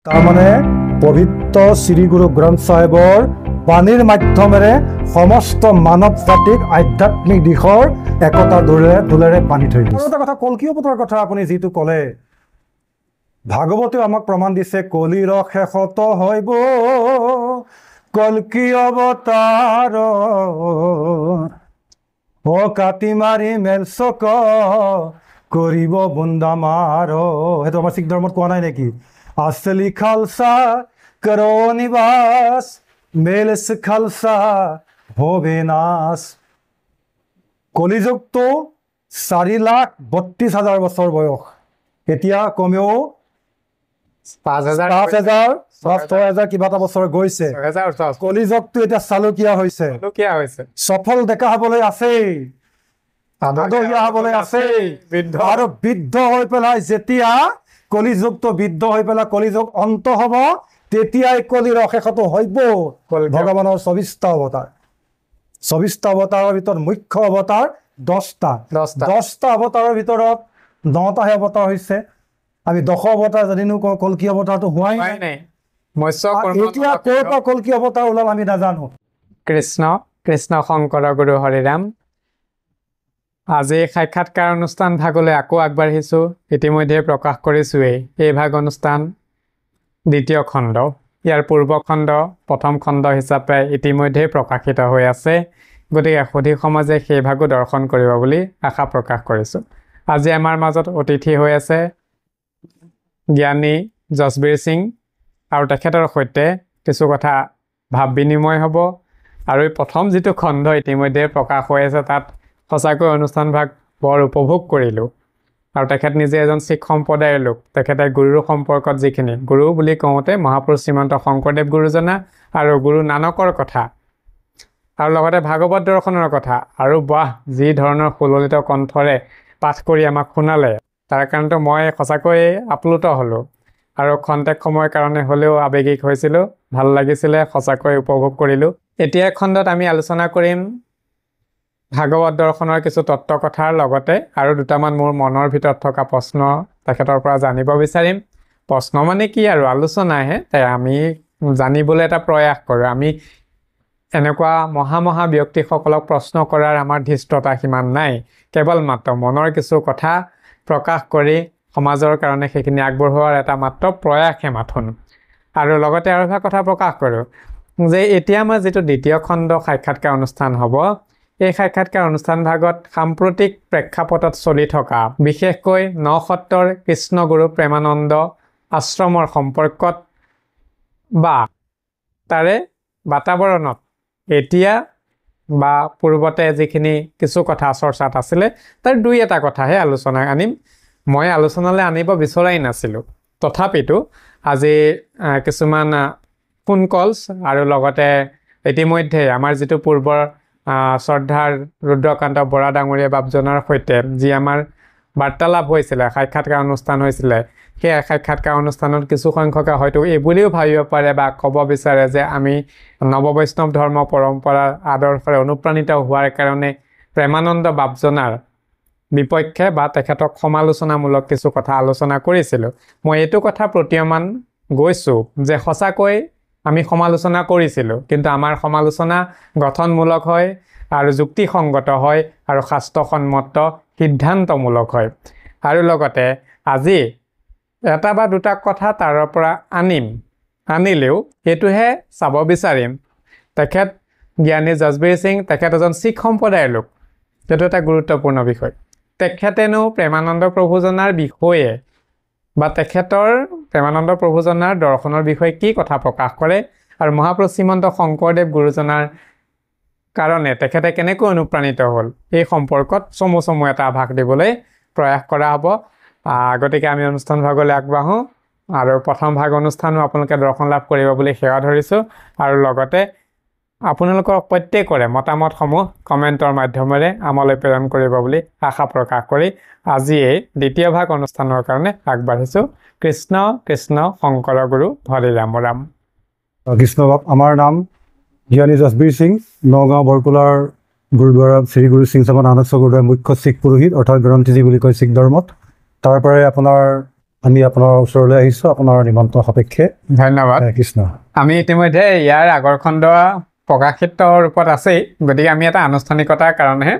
তাৰমানে পবিত্ৰ শ্ৰী গুৰু গ্ৰন্থ চাহেবৰ বাণীৰ মাধ্যমেৰে সমস্ত মানৱ জাতিক আধ্যাত্মিক দিশৰ একতা দোলেৰে বান্ধি থৈ দিছে। এটা কথা কল্কি অৱতাৰৰ কথা আপুনি যিটো ক'লে, ভাগৱতেও আমাক প্ৰমাণ দিছে, কলিৰ শেষত হইব কল্কি অৱতাৰ, ও কাটি মাৰি মেলচক কৰিব বুন্দামাৰ। সেইটো আমাৰ শিখ ধৰ্মত কোৱা নাই নেকি? আসলি খালসা কৰো নিবাস, মেলস খালসা হবে নাশ। কলিযুগটো 4,32,000 বছৰ বয়স, এতিয়া কমেও 5,000 কিবা এটা বছৰ গৈছে। কলিযুগটো এতিয়া চালুকীয়া হৈছে, সফল ডেকা হবলৈ আছেই, আদহীয়া হবলৈ আছেই, আৰু বৃদ্ধ হৈ পেলাই যেতিয়া কলিযুগটো বৃদ্ধ হৈ পেলাই কলিযুগ অন্ত হব, তেতিয়াই কলিৰ অশেষতো হইব ভগৱানৰ 24টা অৱতাৰ। 24টা অৱতাৰৰ ভিতৰত মুখ্য অৱতাৰ 10টা অৱতাৰৰ ভিতৰত 9টাহে অৱতাৰ হৈছে। আমি 10 অৱতাৰ যদিনো কল্কি অৱতাৰটো হোৱাই নাই, এতিয়া ক'ৰ পৰা কল্কি অৱতাৰ ওলাল আমি নাজানো। কৃষ্ণ শংকৰ গুৰু হৰিৰাম। আজি সাক্ষাৎকাৰ অনুষ্ঠান ভাগলৈ আকৌ আগবাঢ়িছোঁ। ইতিমধ্যে প্ৰকাশ কৰিছোঁৱেই, এই ভাগ অনুষ্ঠান দ্বিতীয় খণ্ড। ইয়াৰ পূৰ্ব খণ্ড প্ৰথম খণ্ড হিচাপে ইতিমধ্যে প্ৰকাশিত হৈ আছে, গতিকে সুধী সমাজে সেই ভাগো দৰ্শন কৰিব বুলি আশা প্ৰকাশ কৰিছোঁ। আজি আমাৰ মাজত অতিথি হৈ আছে জ্ঞানী জছবীৰ সিং, আৰু তেখেতৰ সৈতে কিছু কথা ভাৱ বিনিময় হ'ব। আৰু এই প্ৰথম যিটো খণ্ড ইতিমধ্যে প্ৰকাশ হৈ আছে, তাত সঁচাকৈ অনুষ্ঠান ভাগ বৰ উপভোগ কৰিলোঁ। আৰু তেখেত নিজে এজন শিখ সম্প্ৰদায়ৰ লোক। তেখেতে গুৰুৰ সম্পৰ্কত যিখিনি, গুৰু বুলি কওঁতে মহাপুৰুষ শ্ৰীমন্ত শংকৰদেৱ গুৰুজনা আৰু গুৰু নানকৰ কথা, আৰু লগতে ভাগৱত দৰ্শনৰ কথা, আৰু বাহ যি ধৰণৰ সুললিত কণ্ঠৰে পাঠ কৰি আমাক শুনালে, তাৰ কাৰণেতো মই সঁচাকৈ আপ্লুত হ'লোঁ। আৰু খন্তেক সময়ৰ কাৰণে হ'লেও আৱেগিক হৈছিলোঁ, ভাল লাগিছিলে, সঁচাকৈ উপভোগ কৰিলোঁ। এতিয়া খণ্ডত আমি আলোচনা কৰিম ভাগৱত দৰ্শনৰ কিছু তত্ত্ব কথাৰ লগতে আৰু দুটামান মোৰ মনৰ ভিতৰত থকা প্ৰশ্ন তেখেতৰ পৰা জানিব বিচাৰিম। প্ৰশ্ন মানে কি আৰু আলোচনাহে, তাই আমি জানিবলৈ এটা প্ৰয়াস কৰোঁ। আমি এনেকুৱা মহা ব্যক্তিসকলক প্ৰশ্ন কৰাৰ আমাৰ ধৃষ্টতা সিমান নাই, কেৱল মাত্ৰ মনৰ কিছু কথা প্ৰকাশ কৰি সমাজৰ কাৰণে সেইখিনি আগবঢ়োৱাৰ এটা মাত্ৰ প্ৰয়াসহে মাথোন। আৰু লগতে আৰু এটা কথা প্ৰকাশ কৰোঁ যে এতিয়া আমাৰ যিটো দ্বিতীয় খণ্ড সাক্ষাৎকাৰ অনুষ্ঠান হ'ব, এই সাক্ষাৎকাৰ অনুষ্ঠান ভাগত সাম্প্ৰতিক প্ৰেক্ষাপটত চলি থকা বিশেষকৈ 9 সত্ৰৰ কৃষ্ণগুৰু প্ৰেমানন্দ আশ্ৰমৰ সম্পৰ্কত বা তাৰে বাতাৱৰণত এতিয়া বা পূৰ্বতে যিখিনি কিছু কথা চৰ্চাত আছিলে, তাৰ দুই এটা কথাহে আলোচনা আনিম। মই আলোচনালৈ আনিব বিচৰাই নাছিলোঁ, তথাপিতো আজি কিছুমান ফোন কলছ আৰু লগতে ইতিমধ্যে আমাৰ যিটো পূৰ্বৰ শ্ৰদ্ধাৰ ৰুদ্ৰকান্ত বৰা ডাঙৰীয়া বাপজনৰ সৈতে যি আমাৰ বাৰ্তালাপ হৈছিলে, সাক্ষাৎকাৰ অনুষ্ঠান হৈছিলে, সেই সাক্ষাৎকাৰ অনুষ্ঠানত কিছু সংখ্যকে হয়তো এই বুলিও ভাবিব পাৰে বা ক'ব বিচাৰে যে আমি নৱবৈষ্ণৱ ধৰ্ম পৰম্পৰাৰ আদৰ্শৰে অনুপ্ৰাণিত হোৱাৰ কাৰণে প্ৰেমানন্দ বাপজনাৰ বিপক্ষে বা তেখেতক সমালোচনামূলক কিছু কথা আলোচনা কৰিছিলোঁ। মই এইটো কথা প্ৰতীয়মান গৈছোঁ যে সঁচাকৈ আমি সমালোচনা কৰিছিলোঁ, কিন্তু আমাৰ সমালোচনা গঠনমূলক হয় আৰু যুক্তিসংগত হয় আৰু শাস্ত্ৰসন্মত সিদ্ধান্তমূলক হয়। আৰু লগতে আজি এটা বা দুটা কথা তাৰ পৰা আনিলেও সেইটোহে চাব বিচাৰিম। তেখেত জ্ঞানী জছবীৰ সিং, তেখেত এজন শিখ সম্প্ৰদায়ৰ লোক, সেইটো এটা গুৰুত্বপূৰ্ণ বিষয়। তেখেতেনো প্ৰেমানন্দ প্ৰভুজনাৰ বিষয়ে বা তেখেতৰ প্ৰেমানন্দ প্ৰভুজনাৰ দৰ্শনৰ বিষয়ে কি কথা প্ৰকাশ কৰে, আৰু মহাপুৰুষ শ্ৰীমন্ত শংকৰদেৱ গুৰুজনাৰ কাৰণে তেখেতে কেনেকৈ অনুপ্ৰাণিত হ'ল, এই সম্পৰ্কত চমু এটা আভাস দিবলৈ প্ৰয়াস কৰা হ'ব। গতিকে আমি অনুষ্ঠান ভাগলৈ আগবাঢ়োঁ, আৰু প্ৰথম ভাগ অনুষ্ঠানো আপোনালোকে দৰ্শন লাভ কৰিব বুলি সেৱা ধৰিছোঁ। আৰু লগতে আপোনালোকৰ প্ৰত্যেকৰে মতামতসমূহ কমেণ্টৰ মাধ্যমেৰে আমালৈ প্ৰেৰণ কৰিব বুলি আশা প্ৰকাশ কৰি আজি এই দ্বিতীয় ভাগ অনুষ্ঠানৰ কাৰণে আগবাঢ়িছোঁ। কৃষ্ণ শংকৰ গুৰু হৰিৰাম ৰাম। কৃষ্ণ বাপ, আমাৰ নাম জ্ঞানী জছবীৰ সিং, নগাঁও বৰকুলাৰ গুৰুদ্বাৰা শ্ৰী গুৰু সিং চামন আনন্দ গুৰুদ্বাৰ মুখ্য শিখ পুৰোহিত, অৰ্থাৎ গ্ৰন্থিজী বুলি কয় শিখ ধৰ্মত। তাৰ পৰাই আপোনাৰ আমি আপোনাৰ ওচৰলৈ আহিছোঁ আপোনাৰ নিমন্ত্ৰণ সাপেক্ষে। ধন্যবাদ। কৃষ্ণ। আমি ইতিমধ্যে ইয়াৰ আগৰ খণ্ড প্ৰকাশিত ৰূপত আছেই, গতিকে আমি এটা আনুষ্ঠানিকতাৰ কাৰণেহে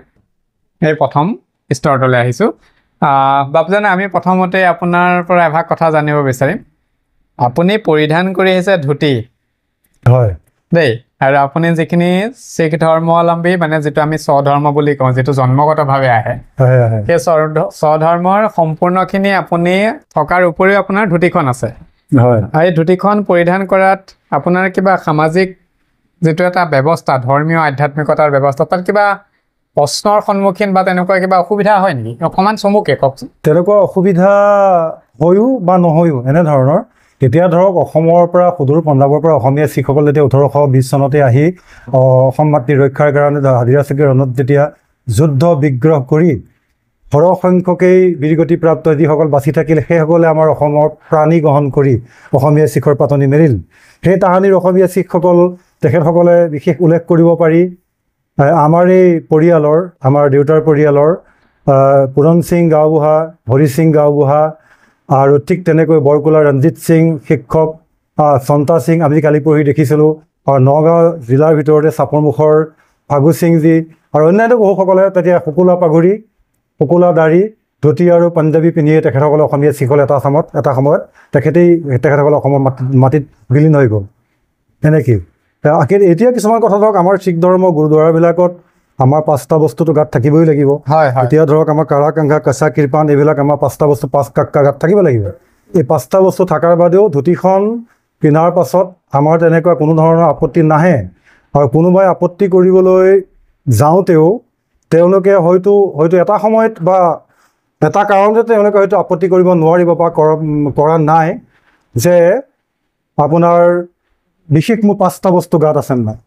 এই প্ৰথম স্তৰটোলৈ আহিছোঁ। বাপুজন, আমি প্ৰথমতে আপোনাৰ পৰা এভাগ কথা জানিব বিচাৰিম। আপুনি পৰিধান কৰি আহিছে ধুতি, হয় দেই, আৰু আপুনি যিখিনি শিখ ধৰ্মাৱলম্বী, মানে যিটো আমি স্বধৰ্ম বুলি কওঁ, যিটো জন্মগতভাৱে আহে, সেই স্বধৰ্মৰ সম্পূৰ্ণখিনি আপুনি থকাৰ উপৰিও আপোনাৰ ধুতিখন আছে। হয়। আৰু এই ধুতিখন পৰিধান কৰাত আপোনাৰ কিবা সামাজিক যিটো এটা ব্যৱস্থা, ধৰ্মীয় আধ্যাত্মিকতাৰ ব্যৱস্থা, তাত কিবা প্ৰশ্নৰ সন্মুখীন বা তেনেকুৱা কিবা অসুবিধা হয় নেকি? অকণমান চমুকে কওকচোন। তেনেকুৱা অসুবিধা হয়ো বা নহয়ো এনেধৰণৰ। এতিয়া ধৰক অসমৰ পৰা সুদূৰ পঞ্জাৱৰ পৰা অসমীয়া শিখসকল যেতিয়া 1820 চনতে আহি অসম মাতৃ ৰক্ষাৰ কাৰণে হাজিৰা চাকিৰ ৰণত যেতিয়া যুদ্ধ বিগ্ৰহ কৰি সৰহসংখ্যকেই বীৰগতিপ্ৰাপ্ত যিসকল বাচি থাকিল, সেইসকলে আমাৰ অসমৰ প্ৰাণী গ্ৰহণ কৰি অসমীয়া শিখৰ পাতনি মেলিল। সেই তাহানিৰ অসমীয়া শিখসকল তেখেতসকলে বিশেষ উল্লেখ কৰিব পাৰি আমাৰ এই পৰিয়ালৰ, আমাৰ দেউতাৰ পৰিয়ালৰ পুৰণ সিং গাঁওবুঢ়া, হৰি সিং গাঁওবুঢ়া, আৰু ঠিক তেনেকৈ বৰকোলা ৰঞ্জিত সিং শিক্ষক, চন্তা সিং আমি কালি পৰহি দেখিছিলোঁ, আৰু নগাঁও জিলাৰ ভিতৰতে চাপৰমুখৰ ফাগু সিংজী আৰু অন্যান্য বহুসকলে তেতিয়া শুকুলা পাগুৰি, শুকুলা দাড়ি, ধুতি আৰু পাঞ্জাবী পিন্ধিয়ে তেখেতসকলে অসমীয়া শিখল এটা সময়ত তেখেতসকলে অসমৰ মাটিত বিলীন হৈ গ'ল। এনেকৈ এতিয়া কিছুমান কথা ধৰক আমাৰ শিখ ধৰ্ম গুৰুদ্বাৰাবিলাকত আমাৰ 5টা বস্তুটো গাত থাকিবই লাগিব। এতিয়া ধৰক আমাৰ কাৰা কাংঘা, কাছা কৃপান, এইবিলাক আমাৰ 5টা বস্তু 5 গাত থাকিব লাগিব। এই 5টা বস্তু থকাৰ বাদেও ধুতিখন পিন্ধাৰ পাছত আমাৰ তেনেকুৱা কোনো ধৰণৰ আপত্তি নাহে। আৰু কোনোবাই আপত্তি কৰিবলৈ যাওঁতেও তেওঁলোকে হয়তো এটা সময়ত বা এটা কাৰণতে তেওঁলোকে হয়তো আপত্তি কৰিব নোৱাৰিব বা কৰা নাই যে আপোনাৰ বিশেষ মোৰ 5টা বস্তু গাত আছে নাই।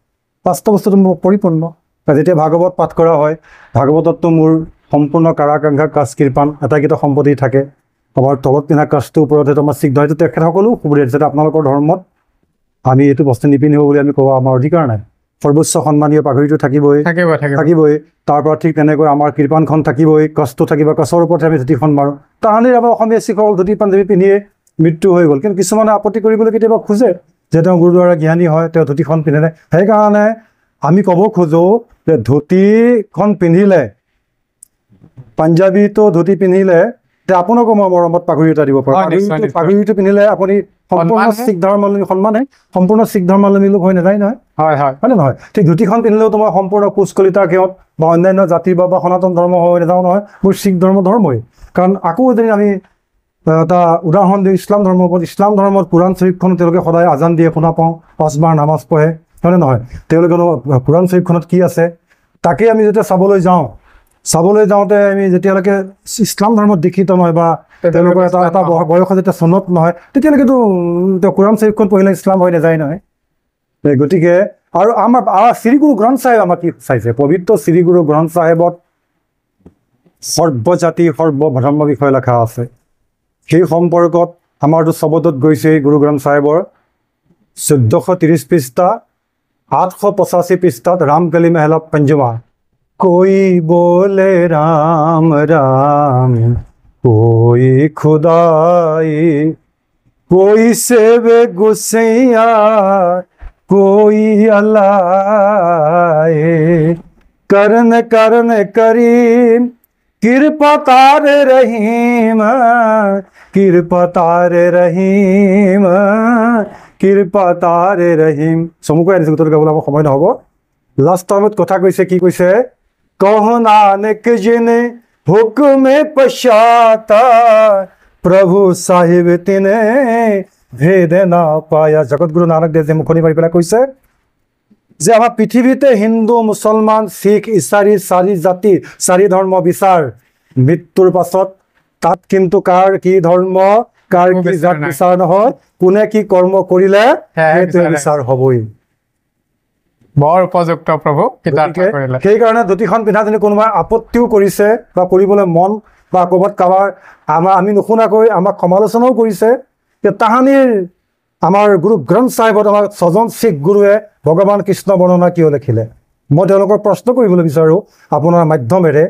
5টা বস্তুটো মোৰ পৰিপূৰ্ণ। যেতিয়া ভাগৱত পাঠ কৰা হয়, ভাগৱতততো মোৰ সম্পূৰ্ণ কাৰা কাংঘা, কাছ কৃপান এটাইকেইটা সম্পত্তি থাকে। আমাৰ তলত পিন্ধা কাছটোৰ ওপৰত সেইটো আমাৰ শিখ ধৰ্ম, তেখেতসকলেও সুবিধা দিছে। আপোনালোকৰ ধৰ্মত আমি এইটো বস্তু নিপিন্ধিব বুলি আমি ক'ব আমাৰ অধিকাৰ নাই। সৰ্বোচ্চ সন্মানীয় পাগুৰিটো থাকিবই। তাৰপৰা ঠিক তেনেকৈ আমাৰ কৃপানখন থাকিবই, কাছটো থাকিব, কাছৰ ওপৰতে আমি ধুতিখন মাৰোঁ। তাহানিৰ আমাৰ অসমীয়া শিখসকল ধুতি পাঞ্জাবী পিন্ধিয়ে মৃত্যু হৈ গ'ল। কিন্তু কিছুমানে আপত্তি কৰিবলৈ কেতিয়াবা খোজে যে তেওঁ গুৰুদ্বাৰা জ্ঞানী হয়, তেওঁ ধুতিখন পিন্ধে। সেইকাৰণে আমি ক'ব খোজোঁ যে ধুতিখন পিন্ধিলে, পাঞ্জাবীটো ধুতি পিন্ধিলে, এতিয়া আপোনাকো মই মৰমত পাগুৰি এটা দিব পাৰোঁ। পাগুৰিটো পিন্ধিলে আপুনি সম্পূৰ্ণ শিখ ধৰ্মাৱলম্বী, সন্মানে সম্পূৰ্ণ শিখ ধৰ্মাৱলম্বী লোক হৈ নাযায় নহয়? হয়নে নহয়? ঠিক ধুতিখন পিন্ধিলেও তোমাৰ সম্পূৰ্ণ কোচ কলিতা সিহঁত বা অন্যান্য জাতি বা সনাতন ধৰ্ম হৈ নাযাওঁ নহয়, মোৰ শিখ ধৰ্মই। কাৰণ আকৌ যদি আমি এটা উদাহৰণ দিওঁ ইছলাম ধৰ্মৰ ওপৰত, ইছলাম ধৰ্মত কোৰাণ শ্বৰীফখন তেওঁলোকে সদায় আজান দিয়ে, শুনা পাওঁ, 5 বাৰ নামাজ পঢ়ে, হয়নে নহয়? তেওঁলোকে কোৰাণ শ্বৰীফখনত কি আছে তাকে আমি যেতিয়া চাবলৈ যাওঁতে আমি যেতিয়ালৈকে ইছলাম ধৰ্মত দীক্ষিত নহয় বা তেওঁলোকৰ এটা বয়সত যেতিয়া চনত নহয়, তেতিয়ালৈকেতো কোৰাণ শ্বৰীফখন পঢ়িলে ইছলাম হৈ নাযায় নহয়। গতিকে আৰু আমাৰ শ্ৰী গুৰু গ্ৰন্থ চাহেব আমাক কি চাইছে? পবিত্ৰ শ্ৰী গুৰু গ্ৰন্থ চাহেবত সৰ্বজাতি সৰ্বধৰ্ম বিষয়ে লেখা আছে। সেই সম্পৰ্কত আমাৰতো চবতত গৈছে গুৰু গ্ৰন্থ চাহেবৰ 1430 পৃষ্ঠা, 885 পৃষ্ঠাত ৰাম কালি মেহলা পঞ্জমা, कोई बोले राम राम, कोई खुदाई, कोई सेवे गुसैया, कोई अल्लाह, करन करन करीम, कृपा तारे रहीम, कृपा तारे रहीम, कृपा तारे रहीम। চমুকৈ আনিছোঁ, উত্তৰ গাবলৈ আমাৰ সময় নহ'ব। লাষ্ট টাইমত কথা কৈছে, কি কৈছে? কহো নানক জিনে হুকমে পশ্চাতা, প্ৰভু সাহিব তিনে ভেদ না পায়া। জগতগুৰু নানক দেৱজীয়ে মুখনি মাৰি পেলাই কৈছে যে আমাৰ পৃথিৱীতে হিন্দু, মুছলমান, শিখ, ইছাৰী 4 জাতি 4 ধৰ্ম বিচাৰ, মৃত্যুৰ পাছত তাত কিন্তু কাৰ কি ধৰ্ম, কাৰ কি জাত বিচাৰ নহয়, কোনে কি কৰ্ম কৰিলে সেইটোৱে বিচাৰ হ'বই। বৰ উপযুক্ত প্ৰভু। সেইকাৰণে ধুতিখন পিন্ধা যদি কোনোবাই আপত্তিও কৰিছে বা কৰিবলৈ মন বা ক'ৰবাত কাৰোবাৰ আমি নুশুনাকৈ আমাক সমালোচনাও কৰিছে, তাহানিৰ আমাৰ গুৰু গ্ৰন্থ চাহেবত আমাৰ 6জন শিখ গুৰুৱে ভগৱান কৃষ্ণ বৰ্ণনা কিয় লিখিলে? মই তেওঁলোকক প্ৰশ্ন কৰিবলৈ বিচাৰোঁ আপোনাৰ মাধ্যমেৰে।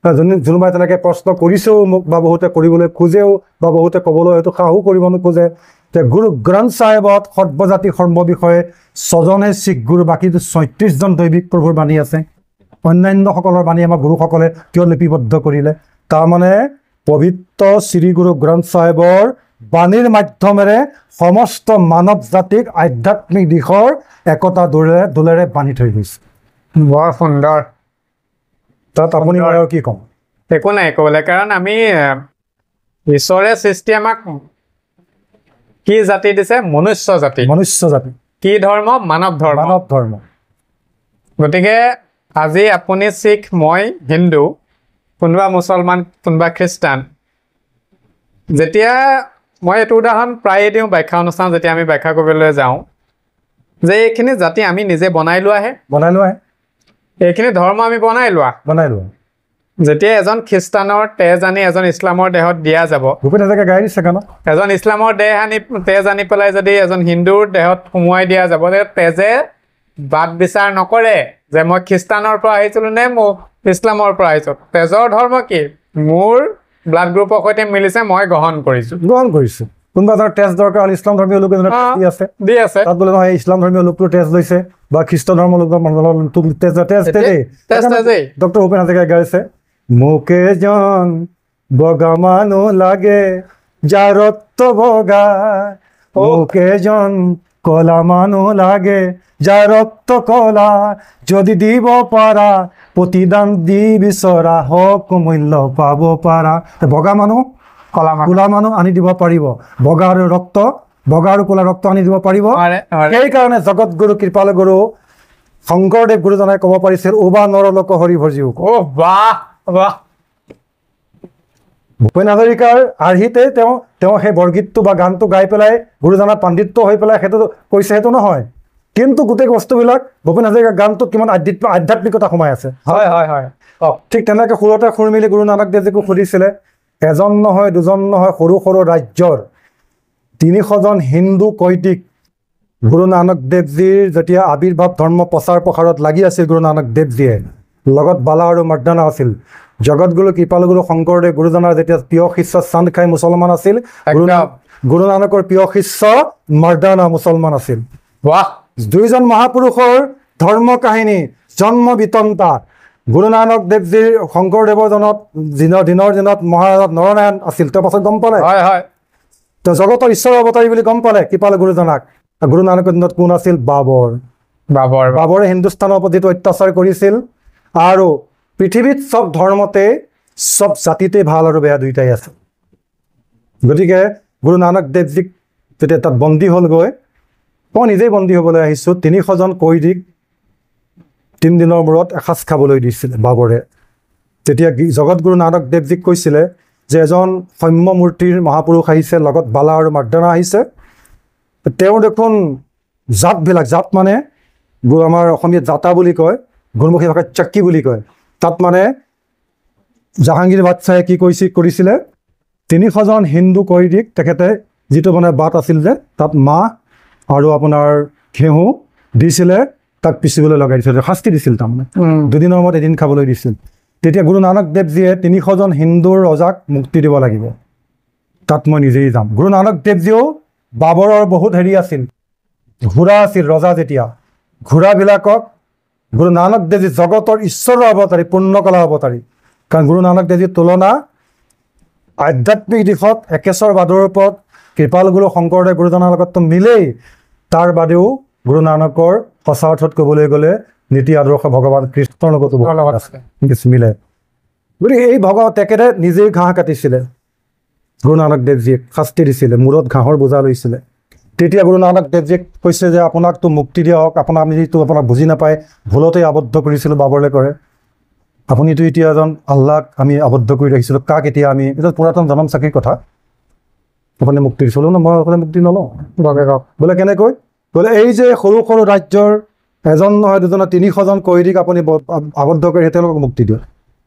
কোনোবাই তেনেকৈ প্ৰশ্ন কৰিছেও মোক বা বহুতে কৰিবলৈ খোজেও বা বহুতে ক'বলৈ হয়তো সাহো কৰিব নোখোজে যে গুৰু গ্ৰন্থ চাহেবত সৰ্বজাতি সৰ্ব বিষয়ে 6জনে শিখ গুৰু, বাকী 36জন দৈৱিক প্ৰভুৰ বাণী আছে। অন্যান্যসকলৰ বাণী আমাৰ গুৰুসকলে কিয় লিপিবদ্ধ কৰিলে? তাৰমানে পবিত্ৰ শ্ৰী গুৰু গ্ৰন্থ চাহেবৰ বাণীৰ মাধ্যমেৰে সমস্ত মানৱ জাতিক আধ্যাত্মিক দিশৰ একতা দোলেৰে বান্ধি থৈ গৈছে। বৰ সুন্দৰ। তাত আপুনি আৰু কি ক'ম? একো নাই ক'বলৈ, কাৰণ আমি ঈশ্বৰে সৃষ্টি আমাক কি জাতি দিছে? মনুষ্য জাতি। মনুষ্য জাতি। কি ধৰ্ম? মানৱ ধৰ্ম। মানৱ ধৰ্ম। গতিকে আজি আপুনি শিখ, মই হিন্দু, কোনোবা মুছলমান, কোনোবা খ্ৰীষ্টান। যেতিয়া মই এইটো উদাহৰণ প্ৰায়ে দিওঁ ব্যাখ্যা অনুষ্ঠান, যেতিয়া আমি ব্যাখ্যা কৰিবলৈ যাওঁ, যে এইখিনি জাতি আমি নিজে বনাই লোৱাহে। এইখিনি ধৰ্ম আমি বনাই লোৱা। যেতিয়া এজন খ্ৰীষ্টানৰ তেজ আনি এজন ইছলামৰ দেহত দিয়া যাব, এজন ইছলামৰ তেজ আনি পেলাই যদি এজন হিন্দুৰ দেহত সোমোৱাই দিয়া যাব, তেজে বাদ বিচাৰ নকৰে যে মই খ্ৰীষ্টানৰ পৰা আহিছিলোঁ নে মই ইছলামৰ পৰা আহিছোঁ। তেজৰ ধৰ্ম কি? মোৰ ব্লাড গ্ৰুপৰ সৈতে মিলিছে, মই গ্ৰহণ কৰিছোঁ। কোনোবা এজনৰ তেজ দৰকাৰ হ'ল, ইছলাম ধৰ্মীয় লোক এজনে দি আছে, তাত বোলে নহয় ইছলাম ধৰ্মীয় লোকটোৰ তেজ লৈছে বা খ্ৰীষ্ট ধৰ্মৰ লোকৰ তেজেই। ডক্টৰ ভূপেন হাজৰিকাই গাইছে, মোক এজন বগা মানুহ লাগে যাৰ ৰক্ত বগা, মোক এজন কলা মানুহ লাগে যাৰ ৰক্ত কলা, যদি দিব পাৰা প্ৰতিদান দি বিচৰা হক মূল্য পাব পাৰা। বগা মানুহ কোলা মানুহ আনি দিব পাৰিব, বগা আৰু কোলা ৰক্ত আনি দিব পাৰিব। সেইকাৰণে জগতগুৰু কৃপাল গুৰু শংকৰদেৱ গুৰুজনাই ক'ব পাৰিছিল, ওবা নৰলোক হৰি ভজিও। ভূপেন হাজৰিকাৰ আৰ্হিতে তেওঁ সেই বৰগীতটো বা গানটো গাই পেলাই গুৰুজনাৰ পাণ্ডিত্য হৈ পেলাই সেইটো কৈছে, সেইটো নহয়। কিন্তু গোটেই বস্তুবিলাক ভূপেন হাজৰিকাৰ গানটোত কিমান আধ্যাত্মিকতা সোমাই আছে। ঠিক তেনেকৈ সুৰতে সুৰ মিলি গুৰু নানক দেৱজীকো সুধিছিলে, এজন নহয় দুজন নহয় সৰু সৰু ৰাজ্যৰ 300জন হিন্দু কৈদিক গুৰু নানক দেৱজীৰ যেতিয়া আৱিৰ্ভাৱ ধৰ্ম প্ৰচাৰ প্ৰসাৰত লাগি আছিল, গুৰু নানক দেৱজীয়ে লগত বালা আৰু মৰ্দানা আছিল। জগতগুৰু কৃপালগুৰু শংকৰদেৱ গুৰুজনাৰ যেতিয়া প্ৰিয় শিষ্য চান্দ খাই মুছলমান আছিল, গুৰু নানকৰ প্ৰিয় শিষ্য মৰ্দানা মুছলমান আছিল। দুইজন মহাপুৰুষৰ ধৰ্ম কাহিনী জন্ম বিতন্তা। গুৰু নানক দেৱজীৰ শংকৰদেৱৰ দিনৰ দিনত মহাৰাজা নৰনাৰায়ণ আছিল, তেওঁ পাছত গম পালে, তেওঁ জগতৰ ঈশ্বৰৰ অৱতাৰী বুলি গম পালে কৃপাল গুৰুজনাক। গুৰু নানকৰ দিনত কোন আছিল? বাবৰে হিন্দুস্তানৰ ওপৰত যিটো অত্যাচাৰ কৰিছিল, আৰু পৃথিৱীত চব ধৰ্মতে চব জাতিতে ভাল আৰু বেয়া দুয়োটাই আছে। গতিকে গুৰু নানক দেৱজীক যেতিয়া তাত বন্দী হ'লগৈ, মই নিজেই বন্দী হ'বলৈ আহিছোঁ, 300জন কৈদিক 3 দিনৰ মূৰত এসাঁজ খাবলৈ দিছিলে বাবৰে। তেতিয়া জগতগুৰু নানক দেৱজীক কৈছিলে যে এজন সৌম্য মূৰ্তিৰ মহাপুৰুষ আহিছে, লগত বালা আৰু মৰ্দানা আহিছে, তেওঁ দেখোন জাত মানে আমাৰ অসমীয়াত জাতা বুলি কয়, গুৰুমুখী ভাষাত চাক্কি বুলি কয়। তাত মানে জাহাংগীৰ বাদশ্বাহে কি কৰিছিলে, 300জন হিন্দু কৈদিক তেখেতে যিটো মানে বাট আছিল যে তাত মাহ আৰু আপোনাৰ ঘেঁহু দিছিলে, তাক পিচিবলৈ লগাই দিছিল, শাস্তি দিছিল। তাৰমানে 2 দিনৰ মূৰত এদিন খাবলৈ দিছিল। তেতিয়া গুৰু নানক দেৱজীয়ে 300জন হিন্দুৰ ৰজাক মুক্তি দিব লাগিব, তাত মই নিজেই যাম। গুৰু নানক দেৱজীয়েও বাবৰৰ বহুত আছিল, ঘোঁৰা আছিল ৰজা। যেতিয়া ঘোঁৰাবিলাকক গুৰু নানক দেৱজী জগতৰ ঈশ্বৰৰ অৱতাৰী, পূৰ্ণকলা অৱতাৰী। কাৰণ গুৰু নানক দেৱজীৰ তুলনা আধ্যাত্মিক দিশত একেশ্বৰবাদৰ ওপৰত কৃপাল গুৰু শংকৰদেৱ গুৰুজনাৰ লগততো মিলেই, তাৰ বাদেও গুৰু নানকৰ সঁচা অৰ্থত ক'বলৈ গ'লে নীতি আদৰ্শ ভগৱান কৃষ্ণৰ লগতো মিলে। গতিকে এই তেখেতে নিজেই ঘাঁহ কাটিছিলে, গুৰু নানক দেৱজীক শাস্তি দিছিলে, মূৰত ঘাঁহৰ বোজা লৈছিলে। তেতিয়া গুৰু নানক দেৱজীক কৈছে যে আপোনাকতো মুক্তি দিয়া হওক, আমি যিটো আপোনাক বুজি নাপায় ভুলতে আবদ্ধ কৰিছিলোঁ, বাবৰলে কৰে, আপুনিতো এতিয়া এজন আল্লাহক আমি আবদ্ধ কৰি ৰাখিছিলোঁ, কাক এতিয়া আমি, এইটো পুৰাতন জনম চাকিৰ কথা, আপুনি মুক্তি দিছিলোঁ ন, মই আপুনি মুক্তি নলওঁ। বোলে কেনেকৈ? বোলে এই যে সৰু সৰু ৰাজ্যৰ এজন নহয় দুজনৰ 300জন কৈদিক আপুনি আবদ্ধ কৰি তেওঁলোকক মুক্তি দিয়ক।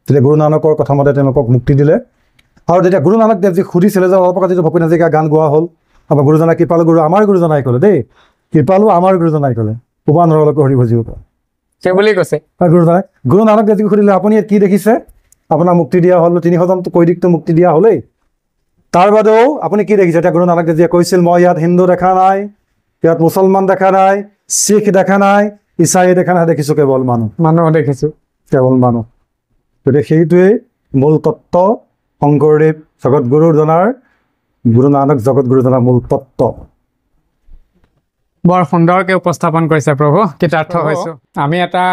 তেতিয়া গুৰু নানকৰ কথা মতে তেওঁলোকক মুক্তি দিলে। আৰু তেতিয়া গুৰু নানক দেৱজীক সুধিছিলে যে অলপ যিটো ভূপেন হাজৰিকা গান গোৱা হ'ল, আমাৰ গুৰুজনাই কৃপাল গুৰু আমাৰ গুৰুজনাই ক'লে দেই, কৃপালো আমাৰ গুৰুজনাই ক'লে, ওবা নৰলোক হৰি ভজিও বুলি কৈছে। গুৰু নানক দেৱজীক সুধিলে আপুনি কি দেখিছে? আপোনাৰ মুক্তি দিয়া হ'ল 300জন কৈদিকটো মুক্তি দিয়া হ'লেই তাৰ বাদেও আপুনি কি দেখিছে এতিয়া গুৰু নানক দেৱজীয়ে কৈছিল মই ইয়াত হিন্দু দেখা নাই ইয়াত মুছলমান দেখা নাই শিখ দেখা নাই ইছাই দেখা নাই দেখিছোঁ কেৱল মানুহ দেখিছোঁ কেৱল মানুহ গতিকে সেইটোৱেই মূল তত্ত্ব শংকৰদেৱ জগতগুৰুজনাৰ গুৰু নানক জগতগুৰুজনাৰ মূল তত্ত্ব বৰ সুন্দৰকৈ উপস্থাপন কৰিছে প্ৰভু কৃতাৰ্থ হৈছোঁ আমি এটা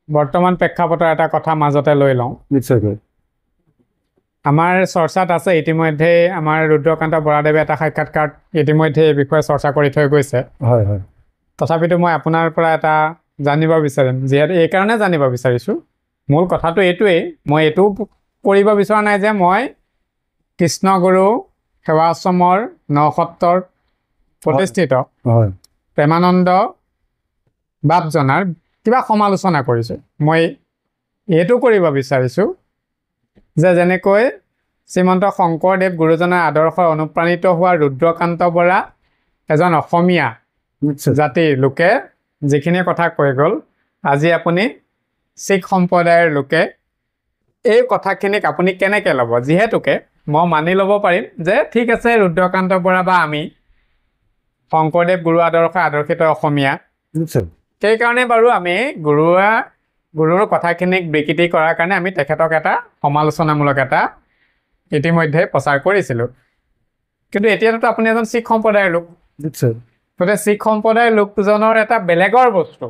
বৰ্তমান প্ৰেক্ষাপটৰ এটা কথা মাজতে লৈ লওঁ নিশ্চয়কৈ আমাৰ চৰ্চাত আছে ইতিমধ্যে আমাৰ ৰুদ্ৰকান্ত বৰাদেৱে এটা সাক্ষাৎকাৰত ইতিমধ্যে এই বিষয়ে চৰ্চা কৰি থৈ গৈছে হয় হয় তথাপিতো মই আপোনাৰ পৰা এটা জানিব বিচাৰিম যিহেতু এইকাৰণে জানিব বিচাৰিছোঁ মূল কথাটো এইটোৱেই মই এইটো কৰিব বিচৰা নাই যে মই কৃষ্ণগুৰু সেৱা আশ্ৰমৰ নসত্ৰৰ প্ৰতিষ্ঠিত হয় প্ৰেমানন্দ বাপজনাৰ কিবা সমালোচনা কৰিছোঁ মই এইটো কৰিব বিচাৰিছোঁ যে যেনেকৈ শ্ৰীমন্ত শংকৰদেৱ গুৰুজনাৰ আদৰ্শৰ অনুপ্ৰাণিত হোৱা ৰুদ্ৰকান্ত বৰা এজন অসমীয়া জাতিৰ লোকে যিখিনি কথা কৈ গ'ল আজি আপুনি শিখ সম্প্ৰদায়ৰ লোকে এই কথাখিনিক আপুনি কেনেকৈ ল'ব যিহেতুকে মই মানি ল'ব পাৰিম যে ঠিক আছে ৰুদ্ৰকান্ত বৰা বা আমি শংকৰদেৱ গুৰু আদৰ্শিত অসমীয়া সেইকাৰণে বাৰু আমি গুৰুৰ কথাখিনিক বিকৃতি কৰাৰ কাৰণে আমি তেখেতক এটা সমালোচনামূলক এটা ইতিমধ্যে প্ৰচাৰ কৰিছিলোঁ কিন্তু এতিয়াতো আপুনি এজন শিখ সম্প্ৰদায়ৰ লোক গতিকে শিখ সম্প্ৰদায়ৰ লোকজনৰ এটা বেলেগৰ বস্তু